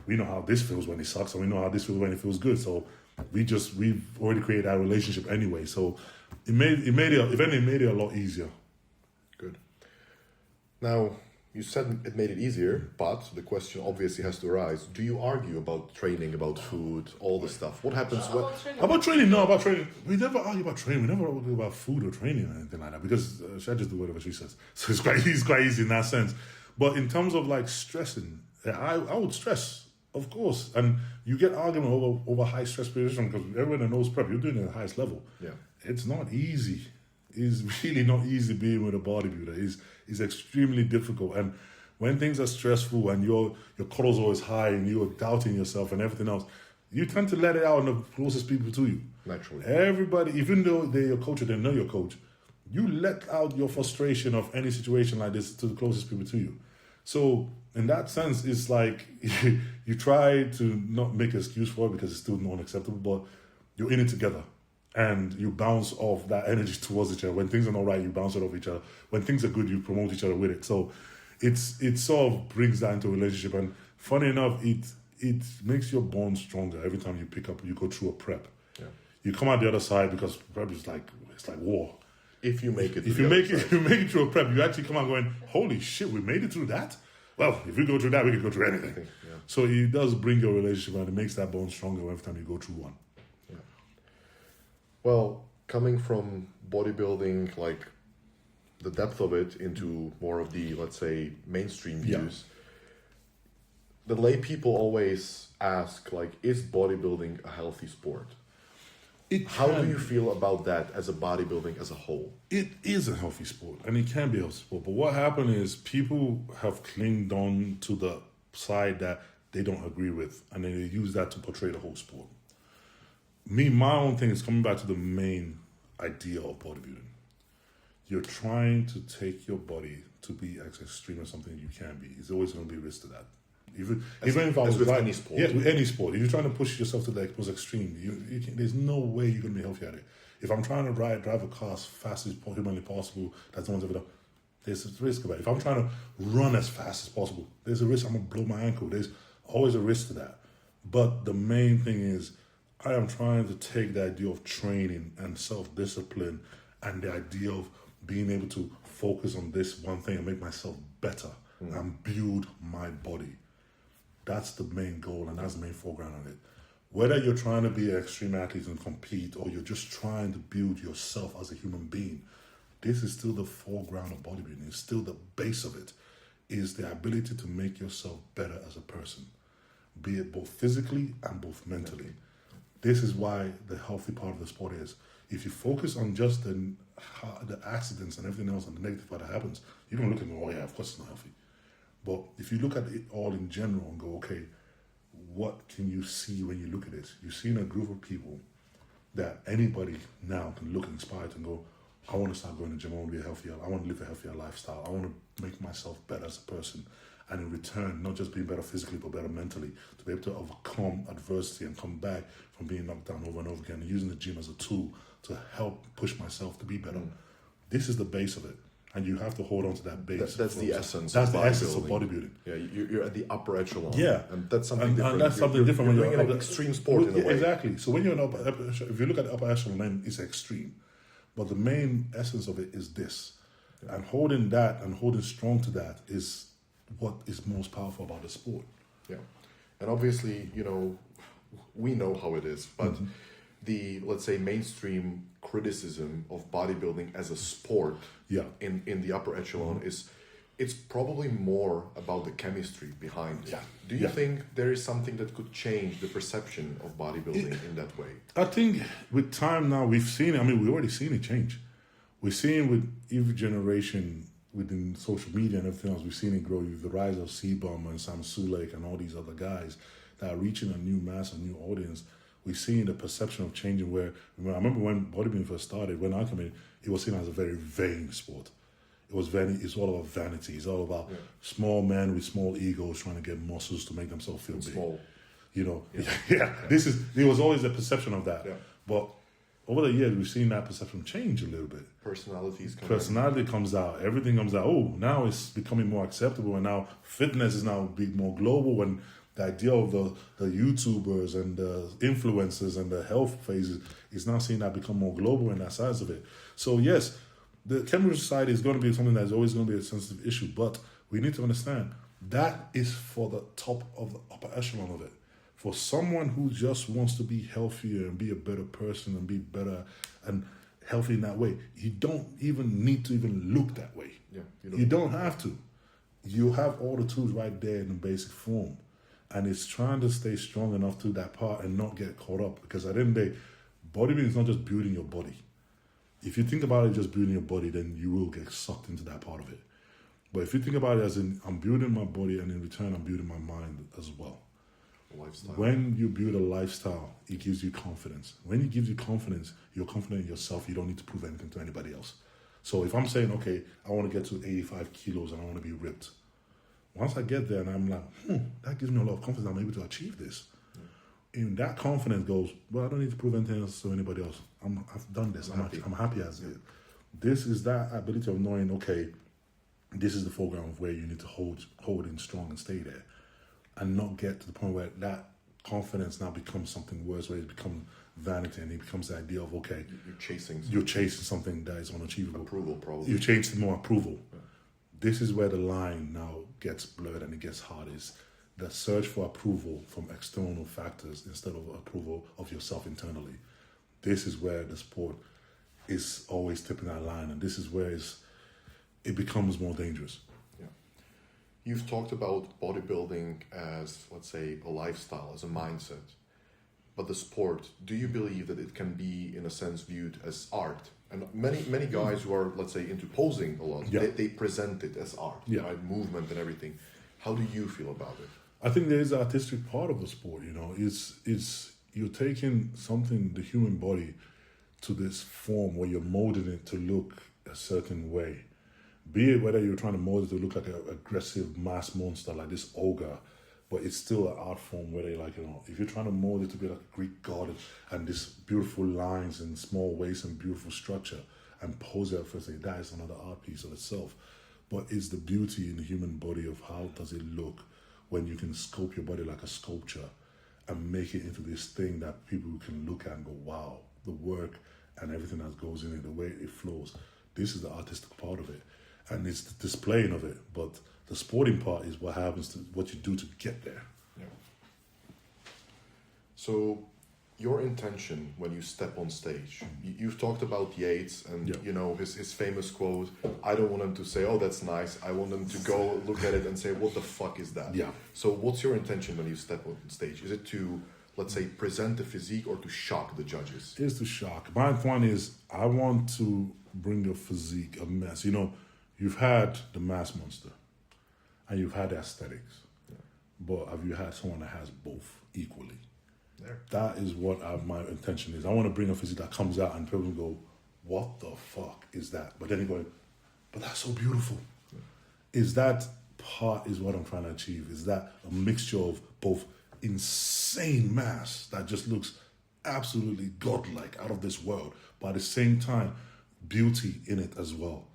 we know how this feels when it sucks, and we know how this feels when it feels good. So we've already created our relationship anyway. So it made it a lot easier. Good. Now, you said it made it easier, but the question obviously has to arise. Do you argue about training, about food, all the stuff? What happens when... About training. About training. We never argue about training. We never argue about food or training or anything like that because she'll just do whatever she says. So it's quite easy in that sense. But in terms of like stressing, I would stress, of course. And you get argument over high stress position because everyone that knows prep, you're doing it at the highest level. Yeah. It's not easy. It's really not easy being with a bodybuilder. It's extremely difficult. And when things are stressful and your cortisol is high and you're doubting yourself and everything else, you tend to let it out on the closest people to you. Naturally. Everybody, even though they're your coach or they know your coach, you let out your frustration of any situation like this to the closest people to you. So in that sense, it's like you try to not make an excuse for it because it's still not acceptable, but you're in it together. And you bounce off that energy towards each other. When things are not right, you bounce it off each other. When things are good, you promote each other with it. So it sort of brings that into a relationship. And funny enough, it makes your bond stronger every time you go through a prep. Yeah. You come out the other side because prep is like war. If you make it. If you make it through a prep, you actually come out going, holy shit, we made it through that? Well, if we go through that, we can go through anything. Yeah. So it does bring your relationship and it makes that bond stronger every time you go through one. Well, coming from bodybuilding, like the depth of it, into more of the, let's say, mainstream views, the lay people always ask, like, is bodybuilding a healthy sport? How do you feel about that as a bodybuilding as a whole? It is a healthy sport, and it can be a healthy sport. But what happened is people have clinged on to the side that they don't agree with, and then they use that to portray the whole sport. My own thing is coming back to the main idea of bodybuilding. You're trying to take your body to be as extreme as something you can be. It's always going to be risk to that. Even if I was with any sport. Yeah, with any sport. If you're trying to push yourself to the most extreme, there's no way you're going to be healthy at it. If I'm trying to drive a car as fast as humanly possible, that's no one's ever done. There's a risk about it. If I'm trying to run as fast as possible, there's a risk I'm going to blow my ankle. There's always a risk to that. But the main thing is, I am trying to take the idea of training and self-discipline and the idea of being able to focus on this one thing and make myself better and build my body. That's the main goal and that's the main foreground of it. Whether you're trying to be an extreme athlete and compete, or you're just trying to build yourself as a human being, this is still the foreground of bodybuilding. It's still the base of it, is the ability to make yourself better as a person, be it both physically and both mentally. This is why the healthy part of the sport is. If you focus on just the accidents and everything else and the negative part that happens, you don't look at it, oh yeah, of course it's not healthy. But if you look at it all in general and go, okay, what can you see when you look at it? You've seen a group of people that anybody now can look inspired and go, I want to start going to the gym, I want to be healthier, I want to live a healthier lifestyle, I want to make myself better as a person. And in return, not just being better physically, but better mentally, to be able to overcome adversity and come back from being knocked down over and over again, and using the gym as a tool to help push myself to be better. This is the base of it. And you have to hold on to that base. That's the essence. That's of the bodybuilding. essence of bodybuilding. Yeah, you're at the upper echelon. Yeah, and that's something different. And that's something different You're when doing you're an extreme sport in a way. Exactly. So when you're in upper, if you look at the upper echelon, then it's extreme. But the main essence of it is this, and holding that and holding strong to that is what is most powerful about the sport. Yeah, and obviously, we know how it is, but the, let's say, mainstream criticism of bodybuilding as a sport in the upper echelon is, it's probably more about the chemistry behind it. Yeah. Do you think there is something that could change the perception of bodybuilding in that way? I think with time now, we've seen it. I mean, we've already seen it change. We're seeing with every generation within social media and everything else, we've seen it grow with the rise of C-Bomb and Sam Sulek and all these other guys that are reaching a new mass, a new audience. We're seeing the perception of changing where I remember when bodybuilding first started, when I came in, it was seen as a very vain sport. It's all about vanity. It's all about small men with small egos trying to get muscles to make themselves feel big. Small. It was always a perception of that. Yeah. But over the years, we've seen that perception change a little bit. Personality comes out. Everything comes out. Oh, now it's becoming more acceptable, and now fitness is now being more global. And the idea of the YouTubers and the influencers and the health phases is now seeing that become more global in that size of it. So yes, the chemical side is going to be something that's always going to be a sensitive issue, but we need to understand that is for the top of the upper echelon of it. For someone who just wants to be healthier and be a better person and be better and healthy in that way, you don't even need to even look that way. Yeah, you don't have to. You have all the tools right there in the basic form. And it's trying to stay strong enough to that part and not get caught up. Because at the end of the day, bodybuilding is not just building your body. If you think about it just building your body, then you will get sucked into that part of it. But if you think about it as in, I'm building my body and in return, I'm building my mind as well. Lifestyle. When you build a lifestyle, it gives you confidence. When it gives you confidence, you're confident in yourself. You don't need to prove anything to anybody else. So if I'm saying, okay, I want to get to 85 kilos and I want to be ripped. Once I get there and I'm like, that gives me a lot of confidence I'm able to achieve this. And that confidence goes, well, I don't need to prove anything else to anybody else. I've done this. I'm happy as it. This is that ability of knowing, okay, this is the foreground of where you need to hold in strong and stay there. And not get to the point where that confidence now becomes something worse, where it becomes vanity and it becomes the idea of, okay, you're chasing something that is unachievable. Approval, probably. You're chasing more approval. Yeah. This is where the line now gets blurred and it gets hard, is the search for approval from external factors instead of approval of yourself internally. This is where the sport is always tipping that line, and this is where it becomes more dangerous. You've talked about bodybuilding as, let's say, a lifestyle, as a mindset. But the sport, do you believe that it can be, in a sense, viewed as art? And many guys who are, let's say, into posing a lot, they present it as art, right? Movement and everything. How do you feel about it? I think there is an artistic part of the sport, It's you're taking something, the human body, to this form where you're molding it to look a certain way. Be it whether you're trying to mold it to look like an aggressive mass monster like this ogre, but it's still an art form where they if you're trying to mold it to be like a Greek god and this beautiful lines and small waist and beautiful structure and pose it first, that is another art piece of itself. But it's the beauty in the human body of how does it look when you can sculpt your body like a sculpture and make it into this thing that people can look at and go, wow, the work and everything that goes in it, the way it flows. This is the artistic part of it. And it's the displaying of it, but the sporting part is what happens to what you do to get there. Yeah. So, your intention when you step on stage, you've talked about Yates and you know his famous quote, I don't want him to say, oh, that's nice. I want him to go look at it and say, what the fuck is that? Yeah. So what's your intention when you step on stage? Is it to, let's say, present the physique or to shock the judges? It is to shock. My point is, I want to bring a physique, a mass. You know, you've had the mass monster and you've had the aesthetics. Yeah. But have you had someone that has both equally? There. That is what my intention is. I want to bring a physique that comes out and people go, what the fuck is that? But then you go, but that's so beautiful. Yeah. Is that part is what I'm trying to achieve? Is that a mixture of both insane mass that just looks absolutely godlike, out of this world, but at the same time, beauty in it as well.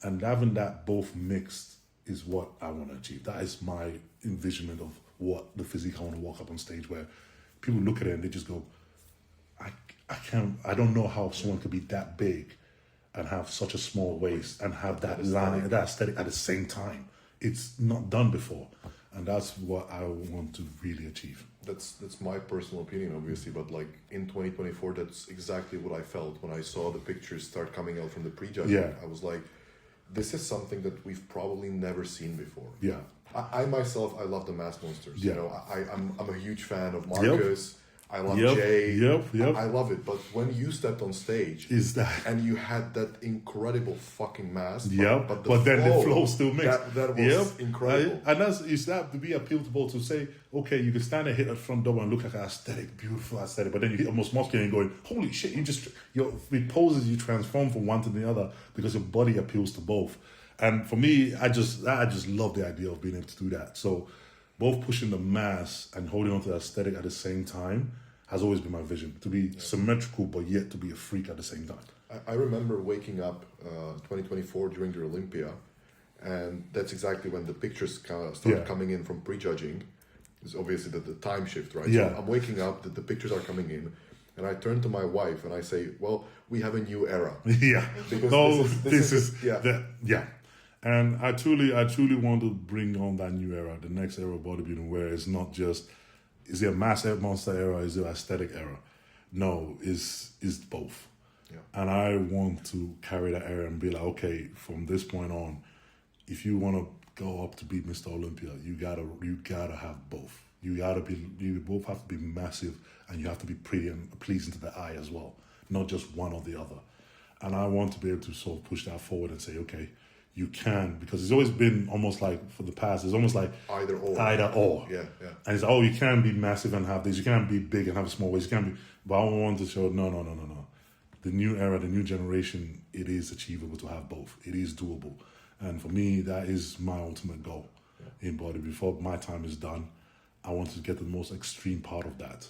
And having that both mixed is what I want to achieve. That is my envisionment of what the physique I want to walk up on stage where people look at it and they just go, I don't know how someone could be that big and have such a small waist and have that line, that aesthetic at the same time. It's not done before. And that's what I want to really achieve. That's my personal opinion, obviously, but like in 2024, that's exactly what I felt when I saw the pictures start coming out from the prejudging. Yeah. I was like, this is something that we've probably never seen before. Yeah. I myself, I love the mass monsters. Yeah. You know, I'm a huge fan of Marcus. Yep. I love Jay. Yep. I love it. But when you stepped on stage, is that and you had that incredible fucking mask, but then the flow still mixed. That was incredible. And it's that to be appealable to say, okay, you can stand and hit a front door and look like an aesthetic, beautiful aesthetic, but then you hit almost muscular and going, holy shit! With poses you transform from one to the other because your body appeals to both. And for me, I just love the idea of being able to do that. So both pushing the mass and holding on to the aesthetic at the same time has always been my vision. To be symmetrical, but yet to be a freak at the same time. I remember waking up 2024 during the Olympia, and that's exactly when the pictures started coming in from prejudging. It's obviously the time shift, right? Yeah. So I'm waking up, the pictures are coming in, and I turn to my wife and I say, well, we have a new era. Yeah. Because this is yeah. And I truly want to bring on that new era, the next era of bodybuilding, where it's not just, is it a mass monster era, is it an aesthetic era? No, it's both. Yeah. And I want to carry that era and be like, okay, from this point on, if you want to go up to beat Mr. Olympia, you gotta have both. You both have to be massive, and you have to be pretty and pleasing to the eye as well, not just one or the other. And I want to be able to sort of push that forward and say, okay, you can, because it's always been almost like for the past, it's almost like either or. Yeah. And it's you can be massive and have this, you can't be big and have a small waist, you can't be, but I want to show, no. The new era, the new generation, it is achievable to have both. It is doable. And for me, that is my ultimate goal in body. Before my time is done, I want to get the most extreme part of that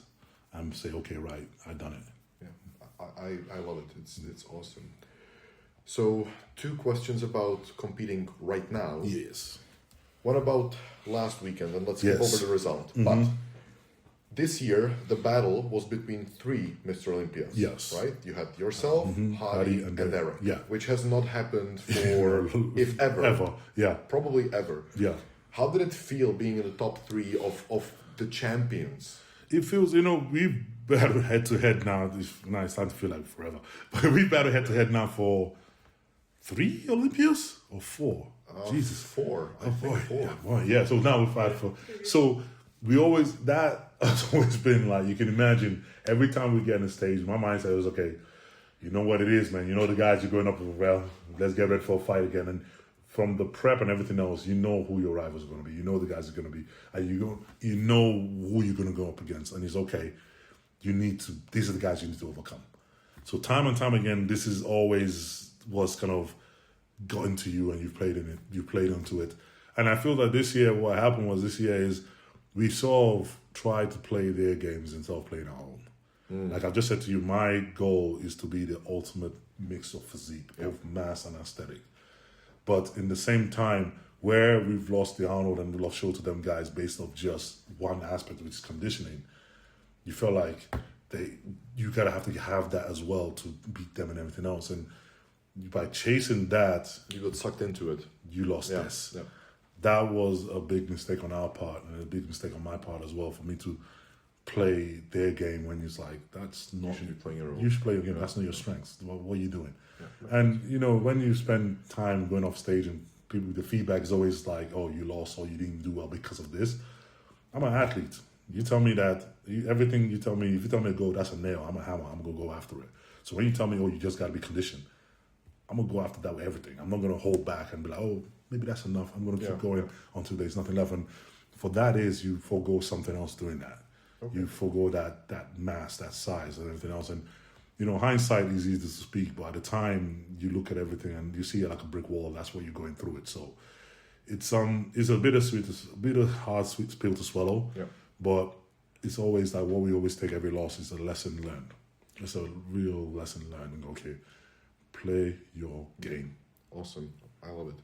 and say, okay, right, I've done it. Yeah, I love it. It's awesome. So, 2 questions about competing right now. Yes. What about last weekend? And let's skip over the result. Mm-hmm. But this year, the battle was between 3 Mr. Olympias. Yes. Right? You had yourself, Hadi, and Derek. Yeah. Which has not happened for, if ever. Ever, yeah. Probably ever. Yeah. How did it feel being in the top 3 of the champions? It feels, we've battled head-to-head now. It's starting to feel like forever. But we've battled head-to-head now for 3 Olympias or 4? Jesus. 4. I think 4. Yeah, so now we fight for... So that has always been like, you can imagine, every time we get on the stage, my mindset was, okay, you know what it is, man. You know the guys you're going up with, well, let's get ready for a fight again. And from the prep and everything else, you know who your rivals are going to be. You know the guys are going to be. And you know who you're going to go up against. And it's okay, these are the guys you need to overcome. So time and time again, this is always was kind of got into you and you've played in it, you played onto it. And I feel that this year, what happened was this year is we sort of tried to play their games instead of playing our own. Like I just said to you, my goal is to be the ultimate mix of physique, both mass and aesthetic. But in the same time, where we've lost the Arnold and we lost show to them guys based off just one aspect, which is conditioning, you feel like you gotta have to have that as well to beat them and everything else. And by chasing that, you got sucked into it. You lost this. Yeah. That was a big mistake on our part and a big mistake on my part as well, for me to play their game when it's like, that's not... You should be playing your own. You should play your game. That's not your strengths. What are you doing? Yeah. And, you know, when you spend time going off stage and people, the feedback is always like, oh, you lost or you didn't do well because of this. I'm an athlete. You tell me that, everything you tell me, if you tell me to go, that's a nail, I'm a hammer, I'm going to go after it. So when you tell me, oh, you just got to be conditioned, I'm going to go after that with everything. I'm not going to hold back and be like, oh, maybe that's enough. I'm going to keep going until there's nothing left. And for that is you forego something else doing that. Okay. You forego that mass, that size and everything else. And, you know, hindsight is easy to speak, but at the time you look at everything and you see it like a brick wall. That's what you're going through it. So it's a bittersweet, a bit of hard, sweet pill to swallow. Yeah. But it's always like what we always take every loss is a lesson learned. It's a real lesson learned. Okay, play your game. Awesome. I love it.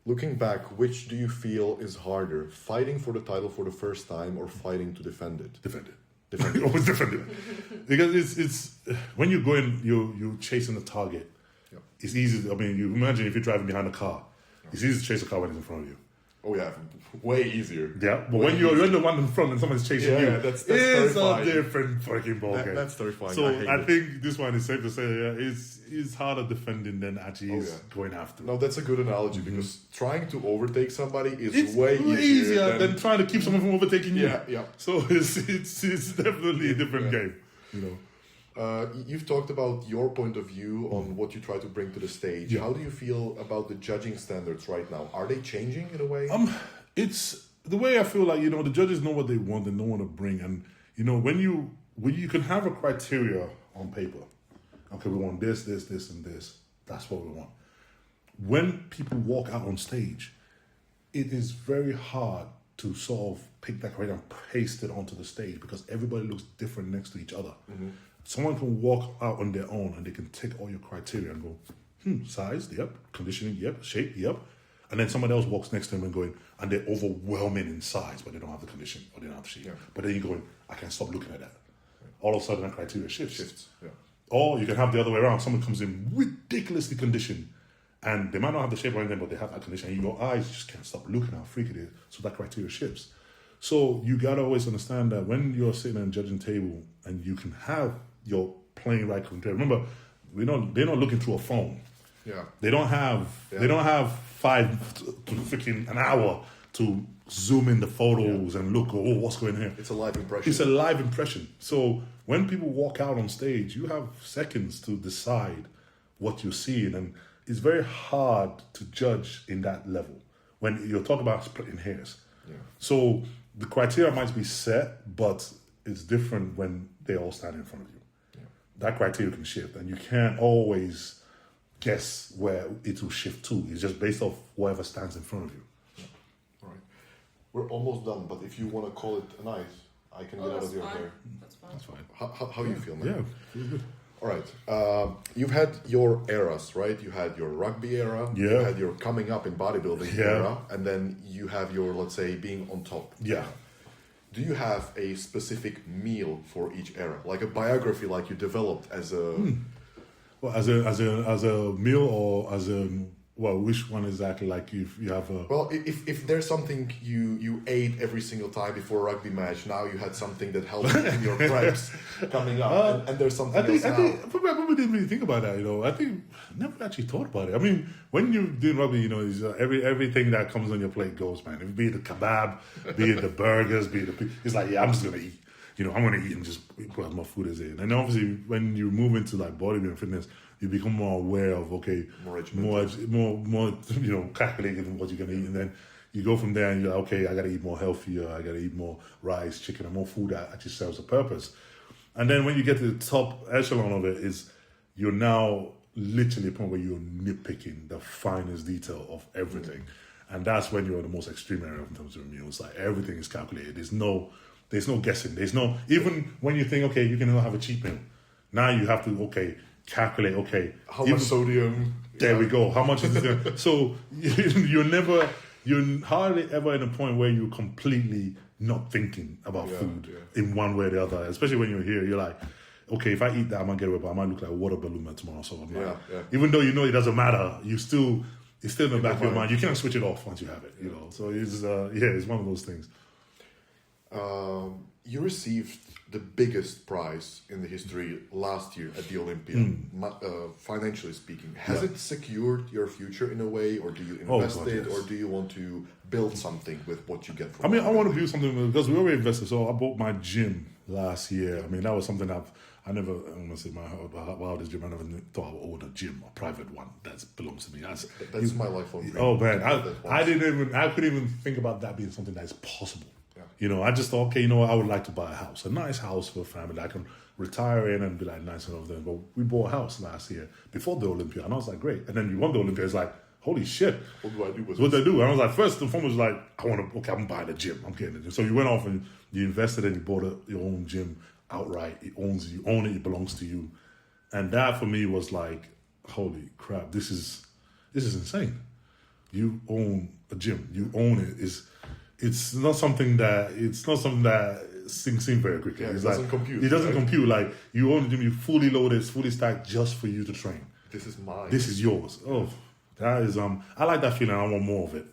Looking back, which do you feel is harder, fighting for the title for the first time or fighting to defend it? Defend it. Always defend it. Because it's when you go in, you're chasing a target. Yep. It's easy. I mean, you imagine if you're driving behind a car, it's easy to chase a car when it's in front of you. Oh yeah, way easier. Yeah, but when you're the one in front and someone's chasing you, that's it's terrifying. a different fucking ballgame. That's terrifying. So I think this one is safe to say is harder defending than actually going after. No, that's a good analogy because trying to overtake somebody is way easier than trying to keep someone from overtaking you. Yeah. So it's definitely a different game. You know. You've talked about your point of view on what you try to bring to the stage. How do you feel about the judging standards right now? Are they changing in a way? It's the way I feel like, you know, the judges know what they want and know what to bring. And, you know, when you can have a criteria on paper. Okay, we want this, and this. That's what we want. When people walk out on stage, it is very hard to sort of pick that criteria and paste it onto the stage because everybody looks different next to each other. Mm-hmm. Someone can walk out on their own and they can take all your criteria and go, size, yep, conditioning, yep, shape, yep. And then someone else walks next to them and they're overwhelming in size, but they don't have the condition or they don't have the shape. Yeah. But then you're going, I can't stop looking at that. All of a sudden that criteria shifts. Yeah. Or you can have the other way around. Someone comes in ridiculously conditioned and they might not have the shape or anything, but they have that condition. And your eyes just can't stop looking how freaky it is. So that criteria shifts. So you got to always understand that when you're sitting at a judging table and you can have your playing right criteria. Remember, they're not looking through a phone. Yeah. They don't have 5 an hour to zoom in the photos and look, what's going on here. It's a live impression. It's a live impression. So when people walk out on stage, you have seconds to decide what you're seeing. And it's very hard to judge in that level when you're talking about splitting hairs. Yeah. So the criteria might be set, but it's different when they all stand in front of you. Yeah. That criteria can shift, and you can't always guess where it will shift to. It's just based off whatever stands in front of you. Yeah. All right. We're almost done, but if you want to call it a night, I can get out of your hair. That's fine. That's fine. How you feel, man? Yeah, feels good. All right. You've had your eras, right? You had your rugby era. Yeah. You had your coming up in bodybuilding era. And then you have your, let's say, being on top. Yeah. Do you have a specific meal for each era? Like a biography like you developed as a... Well, as a meal or as a... Well, which one exactly? Like if you have a... Well, if there's something you ate every single time before a rugby match, now you had something that helped in your preps coming up, and there's something else now. I probably didn't really think about that, you know. I think I never actually thought about it. I mean, when you're doing rugby, you know, is everything that comes on your plate goes, man. Be it the kebab, be it the burgers, be it the... It's like, yeah, I'm just going to eat. You know, I'm going to eat and just put as much food as it. And obviously, when you move into like bodybuilding fitness, you become more aware of, okay, more you know, calculating what you're going to eat. And then you go from there and you're like, okay, I got to eat more healthier. I got to eat more rice, chicken, and more food that actually serves a purpose. And then when you get to the top echelon of it is you're now literally a point where you're nitpicking the finest detail of everything. And that's when you're in the most extreme area in terms of meals. Like everything is calculated. There's no guessing. There's no, even when you think, okay, you can have a cheat meal. Now you have to, calculate, how much sodium. There we go. How much is it? So you're hardly ever in a point where you're completely not thinking about food in one way or the other. Especially when you're here, you're like, okay, if I eat that, I'm gonna get away, but I might look like a water balloon man tomorrow. So I'm like, even though you know it doesn't matter, it's still in the back of your mind. You can't switch it off once you have it, you know. So it's it's one of those things. You received the biggest prize in the history last year at the Olympia, financially speaking. Has it secured your future in a way, or do you invest or do you want to build something with what you get from it? I want to build something because we already invested. So I bought my gym last year. I mean, that was something I never, I'm going to say my wildest gym, I never thought I would own a gym, a private one that belongs to me. That's my lifelong dream. Oh man, I couldn't even think about that being something that is possible. I just thought, okay, I would like to buy a house, a nice house for a family that I can retire in and be like nice and everything. But we bought a house last year before the Olympia, and I was like, great. And then you won the Olympia, it's like, holy shit. What do I do with What do I do? And I was like, first and foremost, like, I'm buying a gym. I'm getting it. So you went off and you invested and you bought your own gym outright. You own it, it belongs to you. And that for me was like, holy crap, this is insane. You own a gym. You own it. It's not something that sinks in very quickly. Yeah, it doesn't compute. It doesn't compute. Like, you own the gym, you fully loaded, it's fully stacked just for you to train. This is mine. This is yours. Oh, that is I like that feeling. I want more of it.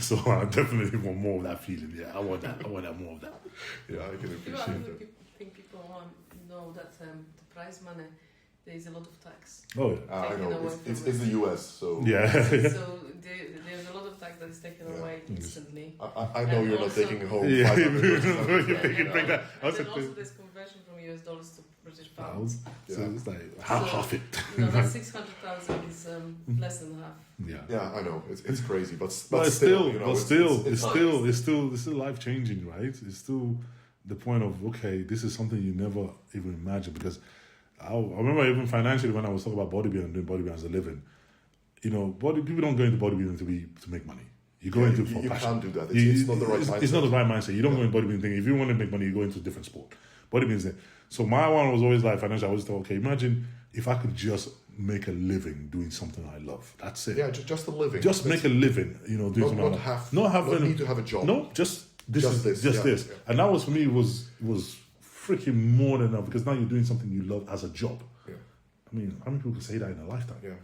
So I definitely want more of that feeling. Yeah, I want that. More of that. Yeah, I can appreciate that. I think people want to know that the prize money, there is a lot of tax. Oh, yeah. I know. It's the US, so... Yeah. So there's a lot of tax that is taken away instantly. I know you're not taking home $500. And then also there's conversion from US dollars to British pounds. So it's like half it. That 600,000 is less than half. Yeah, I know. It's crazy, but it's still life changing, right? It's still the point of, okay, this is something you never even imagined. Because I remember even financially when I was talking about bodybuilding, doing bodybuilding as a living. People don't go into bodybuilding to make money. You go into for passion. You can't do that. It's not the right mindset. It's not the right mindset. You don't go into bodybuilding thing. If you want to make money, you go into a different sport. Bodybuilding. So my one was always like financial. I always thought, okay, imagine if I could just make a living doing something I love. That's it. Yeah, just a living. Just make a living. Doing something. Not need to have a job. No, just this. Yeah. And that was for me was freaking more than enough, because now you're doing something you love as a job. Yeah. I mean, how many people can say that in a lifetime? Yeah.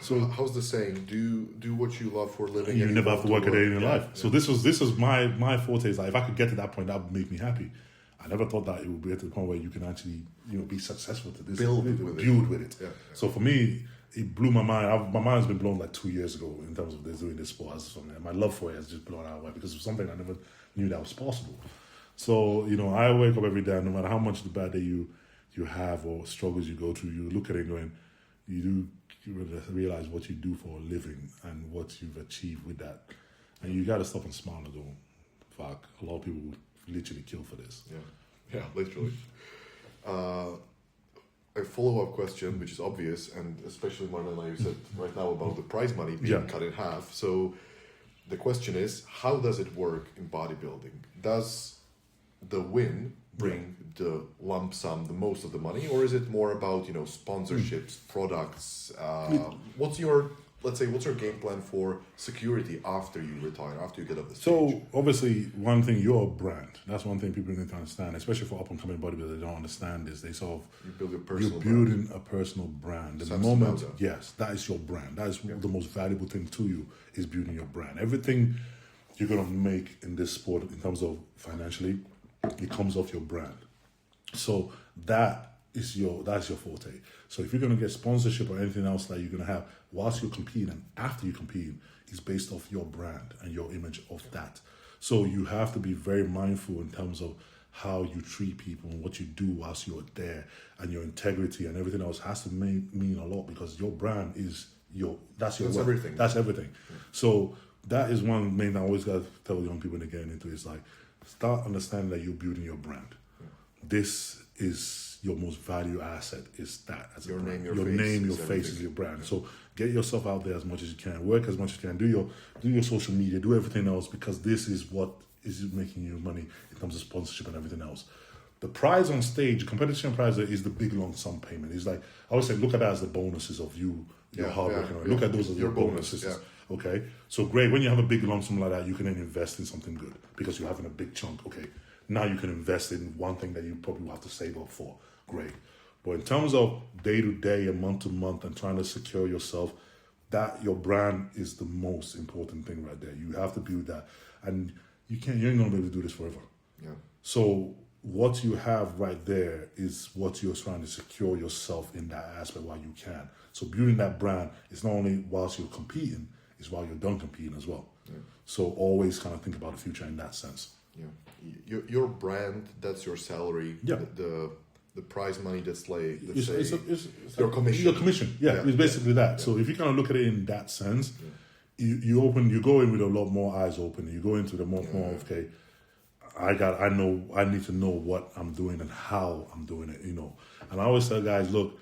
So how's the saying? Do what you love for a living. You never have to work a day in your life. Yeah. So this was my forte. Is like, if I could get to that point, that would make me happy. I never thought that it would be at the point where you can actually, be successful to this. Build with it. Yeah. So for me, it blew my mind. My mind's been blown like 2 years ago in terms of doing this sport. My love for it has just blown out, because it was something I never knew that was possible. So, I wake up every day, no matter how much the bad day you have or struggles you go through, you look at it going, you realize what you do for a living and what you've achieved with that. And you got to stop and smile and go, fuck, a lot of people would literally kill for this. Yeah, literally. A follow-up question, which is obvious, and especially Marlena, you said right now about the prize money being cut in half. So the question is, how does it work in bodybuilding? Does the win bring the lump sum, the most of the money, or is it more about sponsorships, products? What's your game plan for security after you retire, after you get off the stage? So obviously, one thing, you're a brand. That's one thing people need to understand, especially for up and coming bodybuilders. They don't understand this. They sort of you're building a personal brand. The moment, yes, that is your brand. That is the most valuable thing to you, is building your brand. Everything you're gonna make in this sport, in terms of financially, it comes off your brand. So that's your forte. So if you're going to get sponsorship or anything else that you're going to have whilst you're competing and after you compete, is based off your brand and your image of that. So you have to be very mindful in terms of how you treat people and what you do whilst you're there, and your integrity and everything else has to mean a lot, because your brand is that's everything. That's everything. Yeah. So that is one main thing I always got to tell young people to get into, is like, start understanding that you're building your brand. Yeah. This is your most valuable asset, is that as your name, your face is your brand. Yeah. So get yourself out there as much as you can, work as much as you can, do your social media, do everything else, because this is what is making you money in terms of sponsorship and everything else. The prize on stage, competition prize, is the big lump sum payment. It's like, I always say, look at that as the bonuses of your hard work. Yeah. Look at those as your bonuses. Yeah. Okay, so great. When you have a big lump sum like that, you can then invest in something good, because you're having a big chunk. Okay, now you can invest in one thing that you probably will have to save up for. Great. But in terms of day to day and month to month and trying to secure yourself, that your brand is the most important thing right there. You have to build that, and you ain't gonna be able to do this forever. Yeah. So what you have right there is what you're trying to secure yourself in that aspect while you can. So building that brand is not only whilst you're competing, it's while you're done competing as well. Yeah. So always kind of think about the future in that sense. Yeah, your brand, that's your salary. Yeah. The prize money, that's like It's your commission. Your commission, yeah. It's basically that. Yeah. So if you kind of look at it in that sense, you go in with a lot more eyes open. You go into the more okay, I need to know what I'm doing and how I'm doing it, And I always tell guys, look,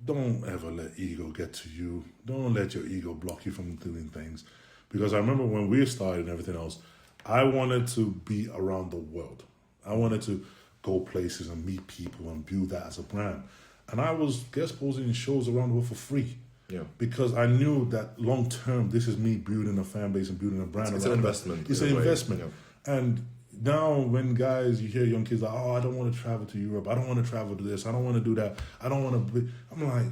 don't ever let ego get to you. Don't let your ego block you from doing things. Because I remember when we started and everything else, I wanted to be around the world. I wanted to go places and meet people and build that as a brand. And I was guest posing in shows around the world for free. Yeah. Because I knew that long term, this is me building a fan base and building a brand. It's an investment. It's an investment. Yeah. And now when guys, you hear young kids like, I don't want to travel to Europe. I don't want to travel to this. I don't want to do that. I don't want to. I'm like,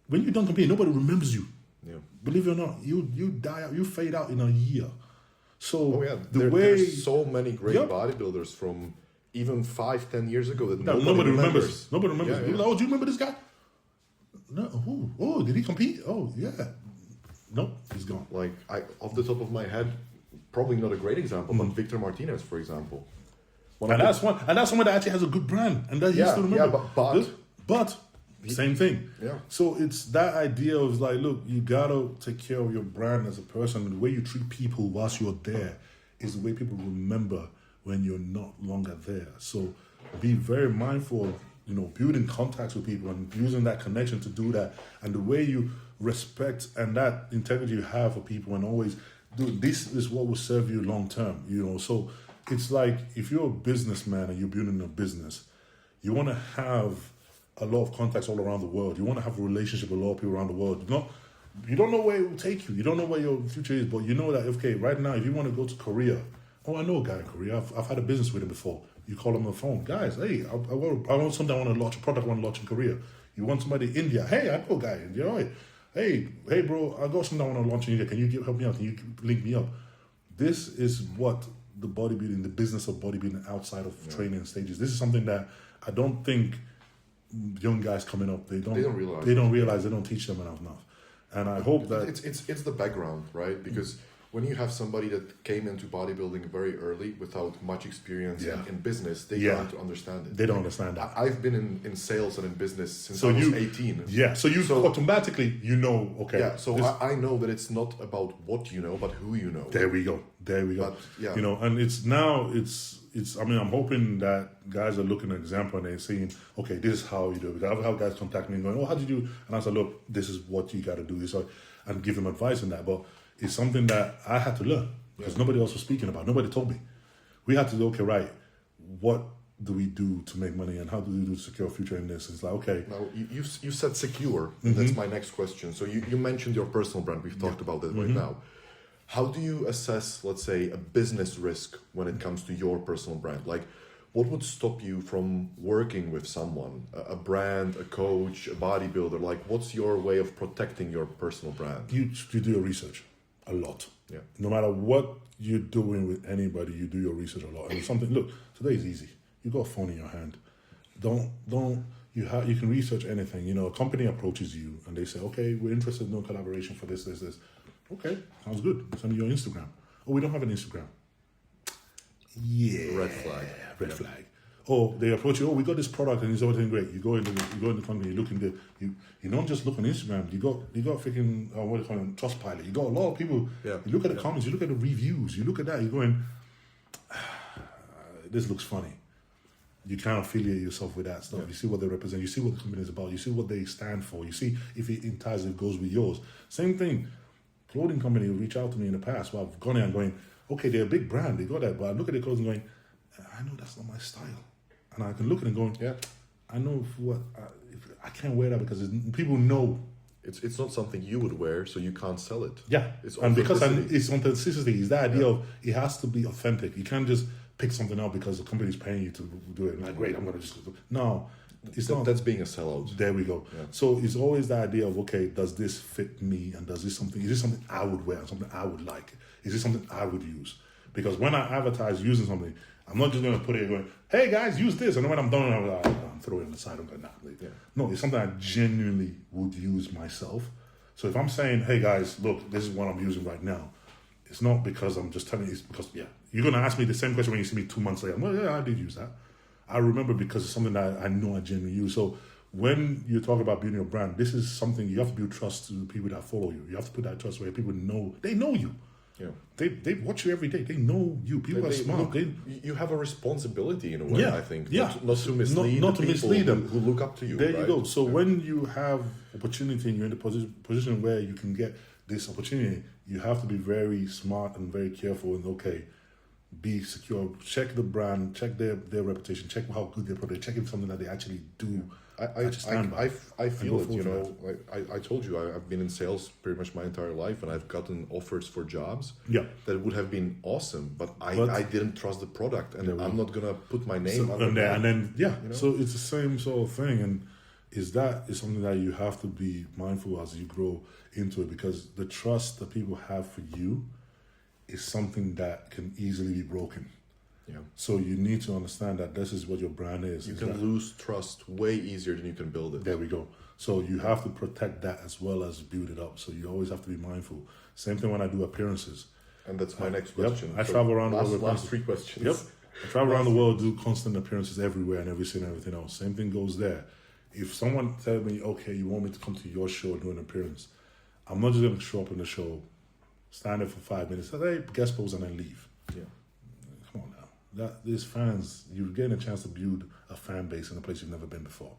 when you're done competing, nobody remembers you. Yeah. Believe it or not, you die out, you fade out in a year. So there's so many great bodybuilders from even 5-10 years ago that nobody remembers. Nobody remembers. Yeah, yeah. Like, do you remember this guy? No. Oh, did he compete? Oh, yeah. Nope, he's gone. Like, off the top of my head, probably not a great example, but Victor Martinez, for example. That's someone that actually has a good brand, and that he still remember. Yeah, but same thing. Yeah. So it's that idea of like, look, you gotta take care of your brand as a person. The way you treat people whilst you're there is the way people remember when you're not longer there. So be very mindful of, building contacts with people and using that connection to do that. And the way you respect and that integrity you have for people and always do this is what will serve you long term. So it's like if you're a businessman and you're building a business, you want to have a lot of contacts all around the world. You want to have a relationship with a lot of people around the world. You don't know where it will take you. You don't know where your future is, but you know that, okay, right now, if you want to go to Korea, I know a guy in Korea. I've had a business with him before. You call him on the phone. Guys, hey, I want something, I want to launch a product, I want to launch in Korea. You want somebody in India. Hey, I know a guy in India. All right. Hey, bro, I got something I want to launch in India. Can you help me out? Can you link me up? This is what the bodybuilding, the business of bodybuilding outside of training stages. This is something that I don't think young guys coming up, they don't realize, they don't teach them enough. And I hope that it's the background, right? Because when you have somebody that came into bodybuilding very early without much experience in business, they don't understand it. They don't understand that. I've been in sales and in business since I was 18. Yeah, so automatically, okay. Yeah, so I know that it's not about what you know, but who you know. There we go. But, and I'm hoping that guys are looking at an example and they're saying, okay, this is how you do it. I've had guys contact me and going, how did you do? And I said, look, this is what you got to do. And give them advice on that. But it's something that I had to learn because nobody else was speaking about. Nobody told me. We had to do, okay, right, what do we do to make money and how do we do to secure a future in this? It's like, okay. Now, you said secure. And that's my next question. So you mentioned your personal brand. We've talked about that right now. How do you assess, let's say, a business risk when it comes to your personal brand? Like, what would stop you from working with someone, a brand, a coach, a bodybuilder? Like, what's your way of protecting your personal brand? You do your research a lot. Yeah. No matter what you're doing with anybody, you do your research a lot. And look, today is easy. You got a phone in your hand. You can research anything. A company approaches you and they say, okay, we're interested in no collaboration for this. Okay, sounds good. Send me your Instagram. Oh, we don't have an Instagram. Yeah. Red flag. Red flag. Oh, they approach you. Oh, we got this product and it's everything great. You go in the company, you look in the. You don't just look on Instagram. You got freaking what do you call it, Trustpilot. You got a lot of people. Yeah. You look at the comments. You look at the reviews. You look at that. You're going, this looks funny. You kind of affiliate yourself with that stuff. Yeah. You see what they represent. You see what the company is about. You see what they stand for. You see if it ties, it goes with yours. Same thing. Clothing company will reach out to me in the past where I've gone in and going, okay, they're a big brand, they got that, but I look at the clothes and going, I know that's not my style. And I can look at it and going, I know I can't wear that because people know. It's not something you would wear, so you can't sell it. Yeah, and because it's authenticity, it's the idea of it has to be authentic. You can't just pick something up because the company's paying you to do it. Like, great, I'm going to just... No. That's being a sellout. There we go. Yeah. So it's always the idea of, okay, does this fit me? And is this something I would wear? Something I would like? Is this something I would use? Because when I advertise using something, I'm not just going to put it going, hey guys, use this. And then when I'm done, I'm throwing it on the side. I'm going, nah. No, it's something I genuinely would use myself. So if I'm saying, hey guys, look, this is what I'm using right now, it's not because I'm just telling you, it's because, you're going to ask me the same question when you see me 2 months later. Well, yeah, I did use that. I remember because it's something that I know I genuinely use. So when you talk about building your brand, this is something you have to build trust to the people that follow you. You have to put that trust where people know, they know you. Yeah. They watch you every day. They know you. People are smart. You have a responsibility in a way, I think. Yeah. Not to mislead not to people mislead them. who look up to you. There right? you go. So when you have opportunity and you're in the position where you can get this opportunity, you have to be very smart and very careful and be secure. Check the brand, check their reputation, check how good their product, check if something that they actually do. I feel it, you know. I told you I've been in sales pretty much my entire life, and I've gotten offers for jobs that would have been awesome, but I didn't trust the product, and I'm not gonna put my name on that. And then you know? So it's the same sort of thing, and is something that you have to be mindful as you grow into it, because the trust that people have for you is something that can easily be broken. Yeah. So you need to understand that this is what your brand is. You can lose trust way easier than you can build it. There we go. So you have to protect that as well as build it up. So you always have to be mindful. Same thing when I do appearances. And that's my next question. I travel around the world. Last 3 questions. Yep. I travel around the world, do constant appearances everywhere and everything else. Same thing goes there. If someone tells me, okay, you want me to come to your show and do an appearance, I'm not just going to show up in the show, stand there for 5 minutes, say, hey, guest pose, and then leave. Yeah. Come on now. These fans, you're getting a chance to build a fan base in a place you've never been before.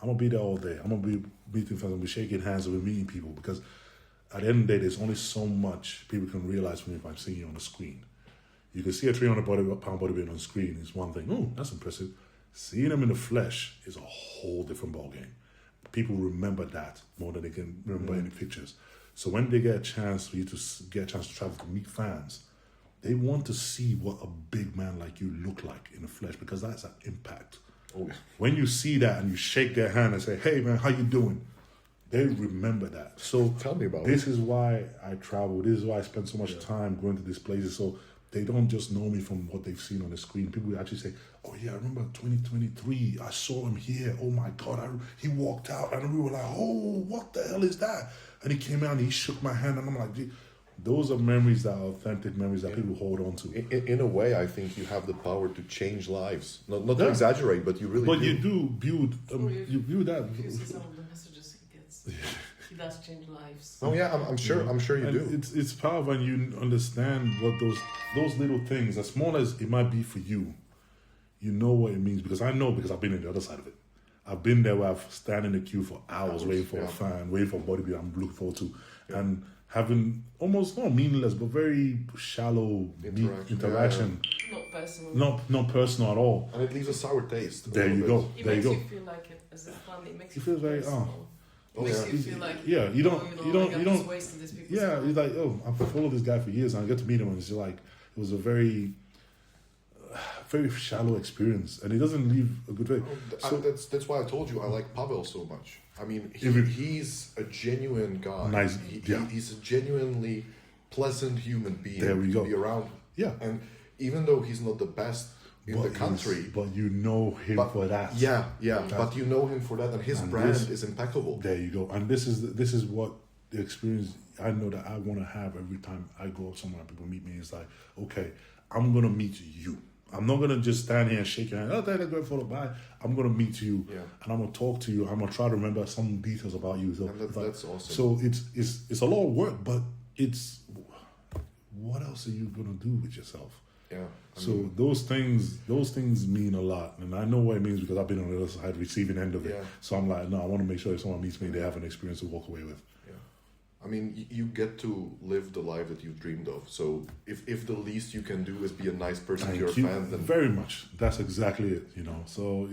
I'm going to be there all day. I'm going to be meeting fans, I'm going to be shaking hands, and be meeting people, because at the end of the day, there's only so much people can realize from me if I'm seeing you on the screen. You can see a 300-pound bodybuilder on screen is one thing. Oh, that's impressive. Seeing them in the flesh is a whole different ballgame. People remember that more than they can remember any pictures. So when they get a chance for you to get a chance to travel to meet fans, they want to see what a big man like you look like in the flesh, because that's an impact. Oh. When you see that and you shake their hand and say, hey man, how you doing? They remember that. So tell me about this is why I travel. This is why I spend so much time going to these places. So they don't just know me from what they've seen on the screen. People actually say, oh yeah, I remember 2023, I saw him here. Oh my God, he walked out. And we were like, oh, what the hell is that? And he came out and he shook my hand. And I'm like, gee, those are memories that are authentic memories that people hold on to. In a way, I think you have the power to change lives. Not to exaggerate, but you really do. But you do build, you build that. If you see some of the messages he gets, he does change lives. Oh yeah, I'm sure you do. It's powerful when you understand what those little things, as small as it might be for you, you know what it means. Because I know, because I've been in the other side of it. I've been there where I've stand in the queue for hours waiting for a fan, waiting for a bodybuilder I'm looking forward to. Yeah. And having almost not meaningless but very shallow interaction. Not personal. Not personal at all. And it leaves a sour taste. It makes you feel like it as a fun. It makes you feel very It makes you feel like you don't wasting this people's time. You're like, oh, I've followed this guy for years and I get to meet him and it's like it was a very shallow experience, and it doesn't leave a good way. So that's why I told you I like Pavel so much. I mean, he's a genuine guy. Nice. He's a genuinely pleasant human being to be around. Yeah. And even though he's not the best in the country, but you know him for that. Yeah. But you know him for that, and his brand is impeccable. There you go. And this is what the experience I know that I want to have every time I go somewhere. People meet me. It's like, okay, I'm gonna meet you. I'm not going to just stand here and shake your hand. Oh, that's a great photo. Bye. I'm going to meet you and I'm going to talk to you. I'm going to try to remember some details about you. So that's awesome. So it's a lot of work, but it's what else are you going to do with yourself? Yeah. So those things mean a lot. And I know what it means because I've been on the other side, receiving end of it. Yeah. So I'm like, no, I want to make sure if someone meets me, they have an experience to walk away with. I mean, you get to live the life that you've dreamed of. So if the least you can do is be a nice person to your fans, then very much. That's exactly it. So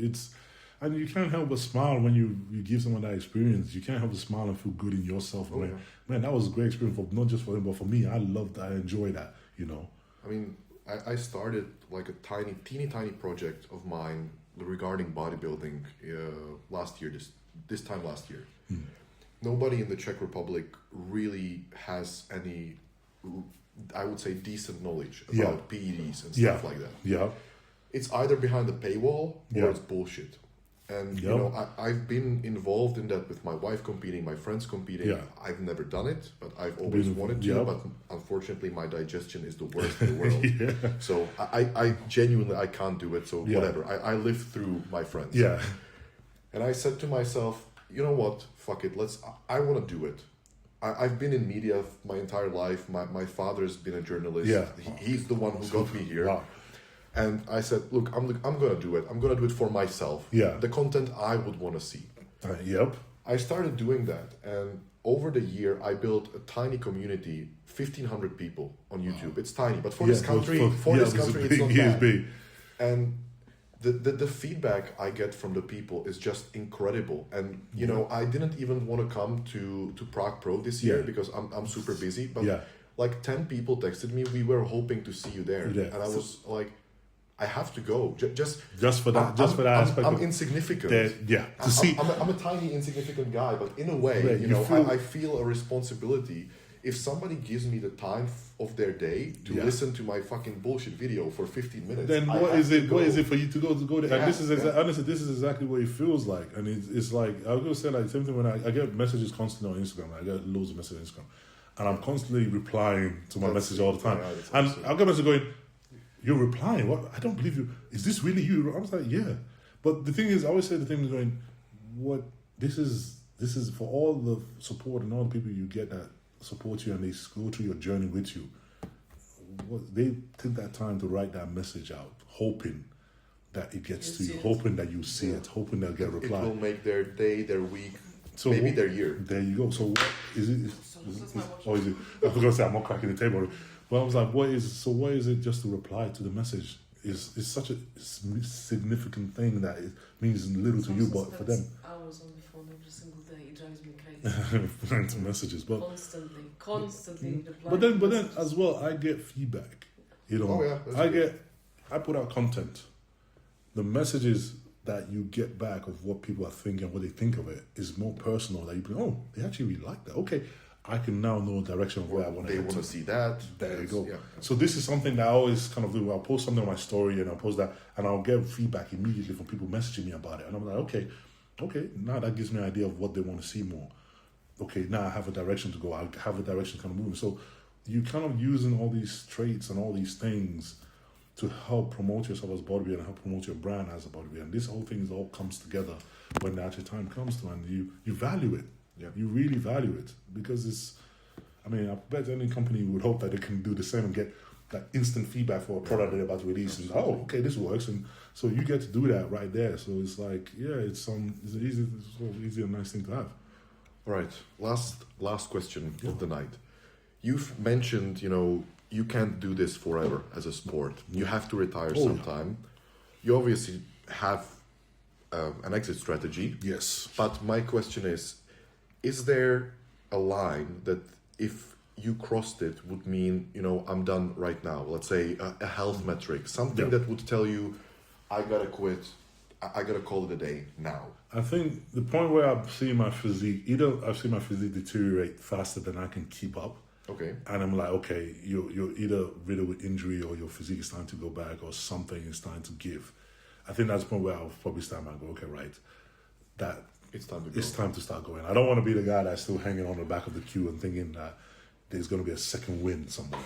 and you can't help but smile when you give someone that experience. You can't help but smile and feel good in yourself. Man, that was a great experience not just for him, but for me. I enjoy that. I mean, I started like a teeny tiny project of mine regarding bodybuilding last year. This time last year. Nobody in the Czech Republic really has any, I would say, decent knowledge about PEDs and stuff like that. Yeah. it's either behind the paywall or Yeah. it's bullshit. And you Yep. know, I've been involved in that with my wife competing, my friends competing. Yeah. I've never done it, but I've always Been- wanted to. yep. But unfortunately, my digestion is the worst in the world. Yeah. So I genuinely I can't do it. So Yeah. whatever. I live through my friends. Yeah. And I said to myself, you know what? Fuck it. I want to do it. I've been in media my entire life. My father's been a journalist. Yeah. He's the one who got me here. Wow. And I said, look, I'm going to do it. I'm going to do it for myself. Yeah. The content I would want to see. Yep. I started doing that. And over the year, I built a tiny community, 1,500 people on YouTube. It's tiny, but for this country, it's not bad. big. And the feedback I get from the people is just incredible. And, you know, I didn't even want to come to Prague Pro this year Yeah. because I'm super busy. But Yeah. like 10 people texted me, we were hoping to see you there. Yeah. And I was like, I have to go. Just For that aspect. I'm of insignificant. I'm a tiny insignificant guy, but in a way, Right, you you know, feel- I feel a responsibility. If somebody gives me the time of their day to Yeah. listen to my fucking bullshit video for 15 minutes, then I what have is to it? go. What is it for you to go there? Yeah, And this is yeah. honestly, this is exactly what it feels like. And it's like I was gonna say like same thing when I get messages constantly on Instagram. I get loads of messages on Instagram, and I'm constantly replying to my message all the time. Yeah, that's And awesome. I'll get messages going, "You're replying? What? I don't believe you. Is this really you?" I was like, "Yeah." But the thing is, I always say the thing is going, "What? This is for all the support and all the people you get that support you and they go through your journey with you. They took that time to write that message out, hoping that it gets You to see you, it. hoping that you see it, hoping they'll get a It reply. will make their day, their week, So maybe what- their year. There you go. So what is it? So that's my watch. Oh, is it? I was gonna say I'm not cracking the table, but I was like, what is it? Just to reply to the message is such a significant thing that it means little to you, but for them, Hours on the phone every single day. It drives me crazy. replying to messages. But Constantly replying. but then to messages. as well, I get feedback. You know, Oh, yeah, that's I put out content. The messages that you get back of what people are thinking, what they think of it, is more personal. That you think, oh, they actually really like that. Okay, I can now know the direction of where I want to They head want to to. see that. There you go. Yeah. So this is something that I always kind of do. I'll post something on my story and I'll post that, and I'll get feedback immediately from people messaging me about it. And I'm like, okay, now that gives me an idea of what they want to see more. Okay, now I have a direction to go. I have a direction kind of moving. So you kind of using all these traits and all these things to help promote yourself as a bodybuilder and help promote your brand as a bodybuilder. And this whole thing all comes together when the actual time comes to, and you value it. Yeah. You really value it because it's. I mean, I bet any company would hope that they can do the same and get that instant feedback for a product they're about to release. And okay, this works, and so you get to do that right there. So it's like, yeah, it's an easy and nice thing to have. All right. Last question of the night. You've mentioned, you know, you can't do this forever as a sport. You have to retire Oh, yeah. sometime. You obviously have an exit strategy. Yes. But my question is there a line that if you crossed it would mean, you know, I'm done right now? Let's say a health metric, something Yeah. that would tell you, I gotta quit, I gotta call it a day now. I think the point where I've seen my physique, either I've seen my physique deteriorate faster than I can keep up, Okay. and I'm like, okay, you're either riddled with injury or your physique is starting to go back or something is starting to give. I think that's the point where I'll probably stand back and go, okay, right, that It's time to go. it's time to start going. I don't want to be the guy that's still hanging on the back of the queue and thinking that there's going to be a second win somewhere.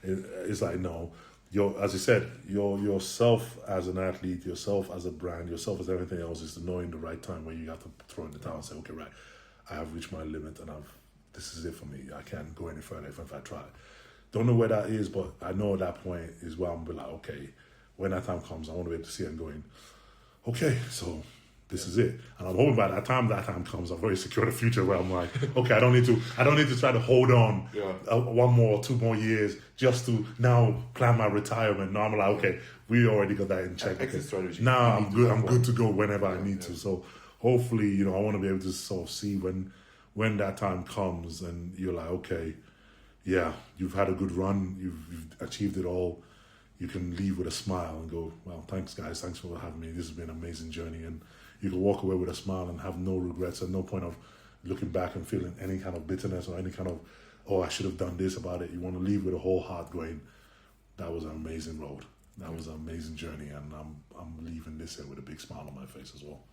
It's like, no, as you said, yourself as an athlete, yourself as a brand, yourself as everything else is knowing the right time where you have to throw in the towel and say, okay, right, I have reached my limit and this is it for me. I can't go any further if I try. Don't know where that is, but I know at that point is where I'm be like, okay, when that time comes, I want to be able to see it and going, okay, so this is it. And I'm hoping by that time comes, I've already secured a future where I'm like, okay, I don't need to try to hold on one more, 2 more years just to now plan my retirement. No, I'm like, okay, we already got that in check. Exit strategy. Now You I'm need good. to I'm have good one. to go whenever I need to. So hopefully, you know, I want to be able to sort of see when that time comes and you're like, okay, yeah, you've had a good run, you've achieved it all. You can leave with a smile and go, well, thanks guys, thanks for having me. This has been an amazing journey, and you can walk away with a smile and have no regrets and no point of looking back and feeling any kind of bitterness or any kind of, oh, I should have done this about it. You want to leave with a whole heart going, that was an amazing road. That was an amazing journey, and I'm leaving this here with a big smile on my face as well.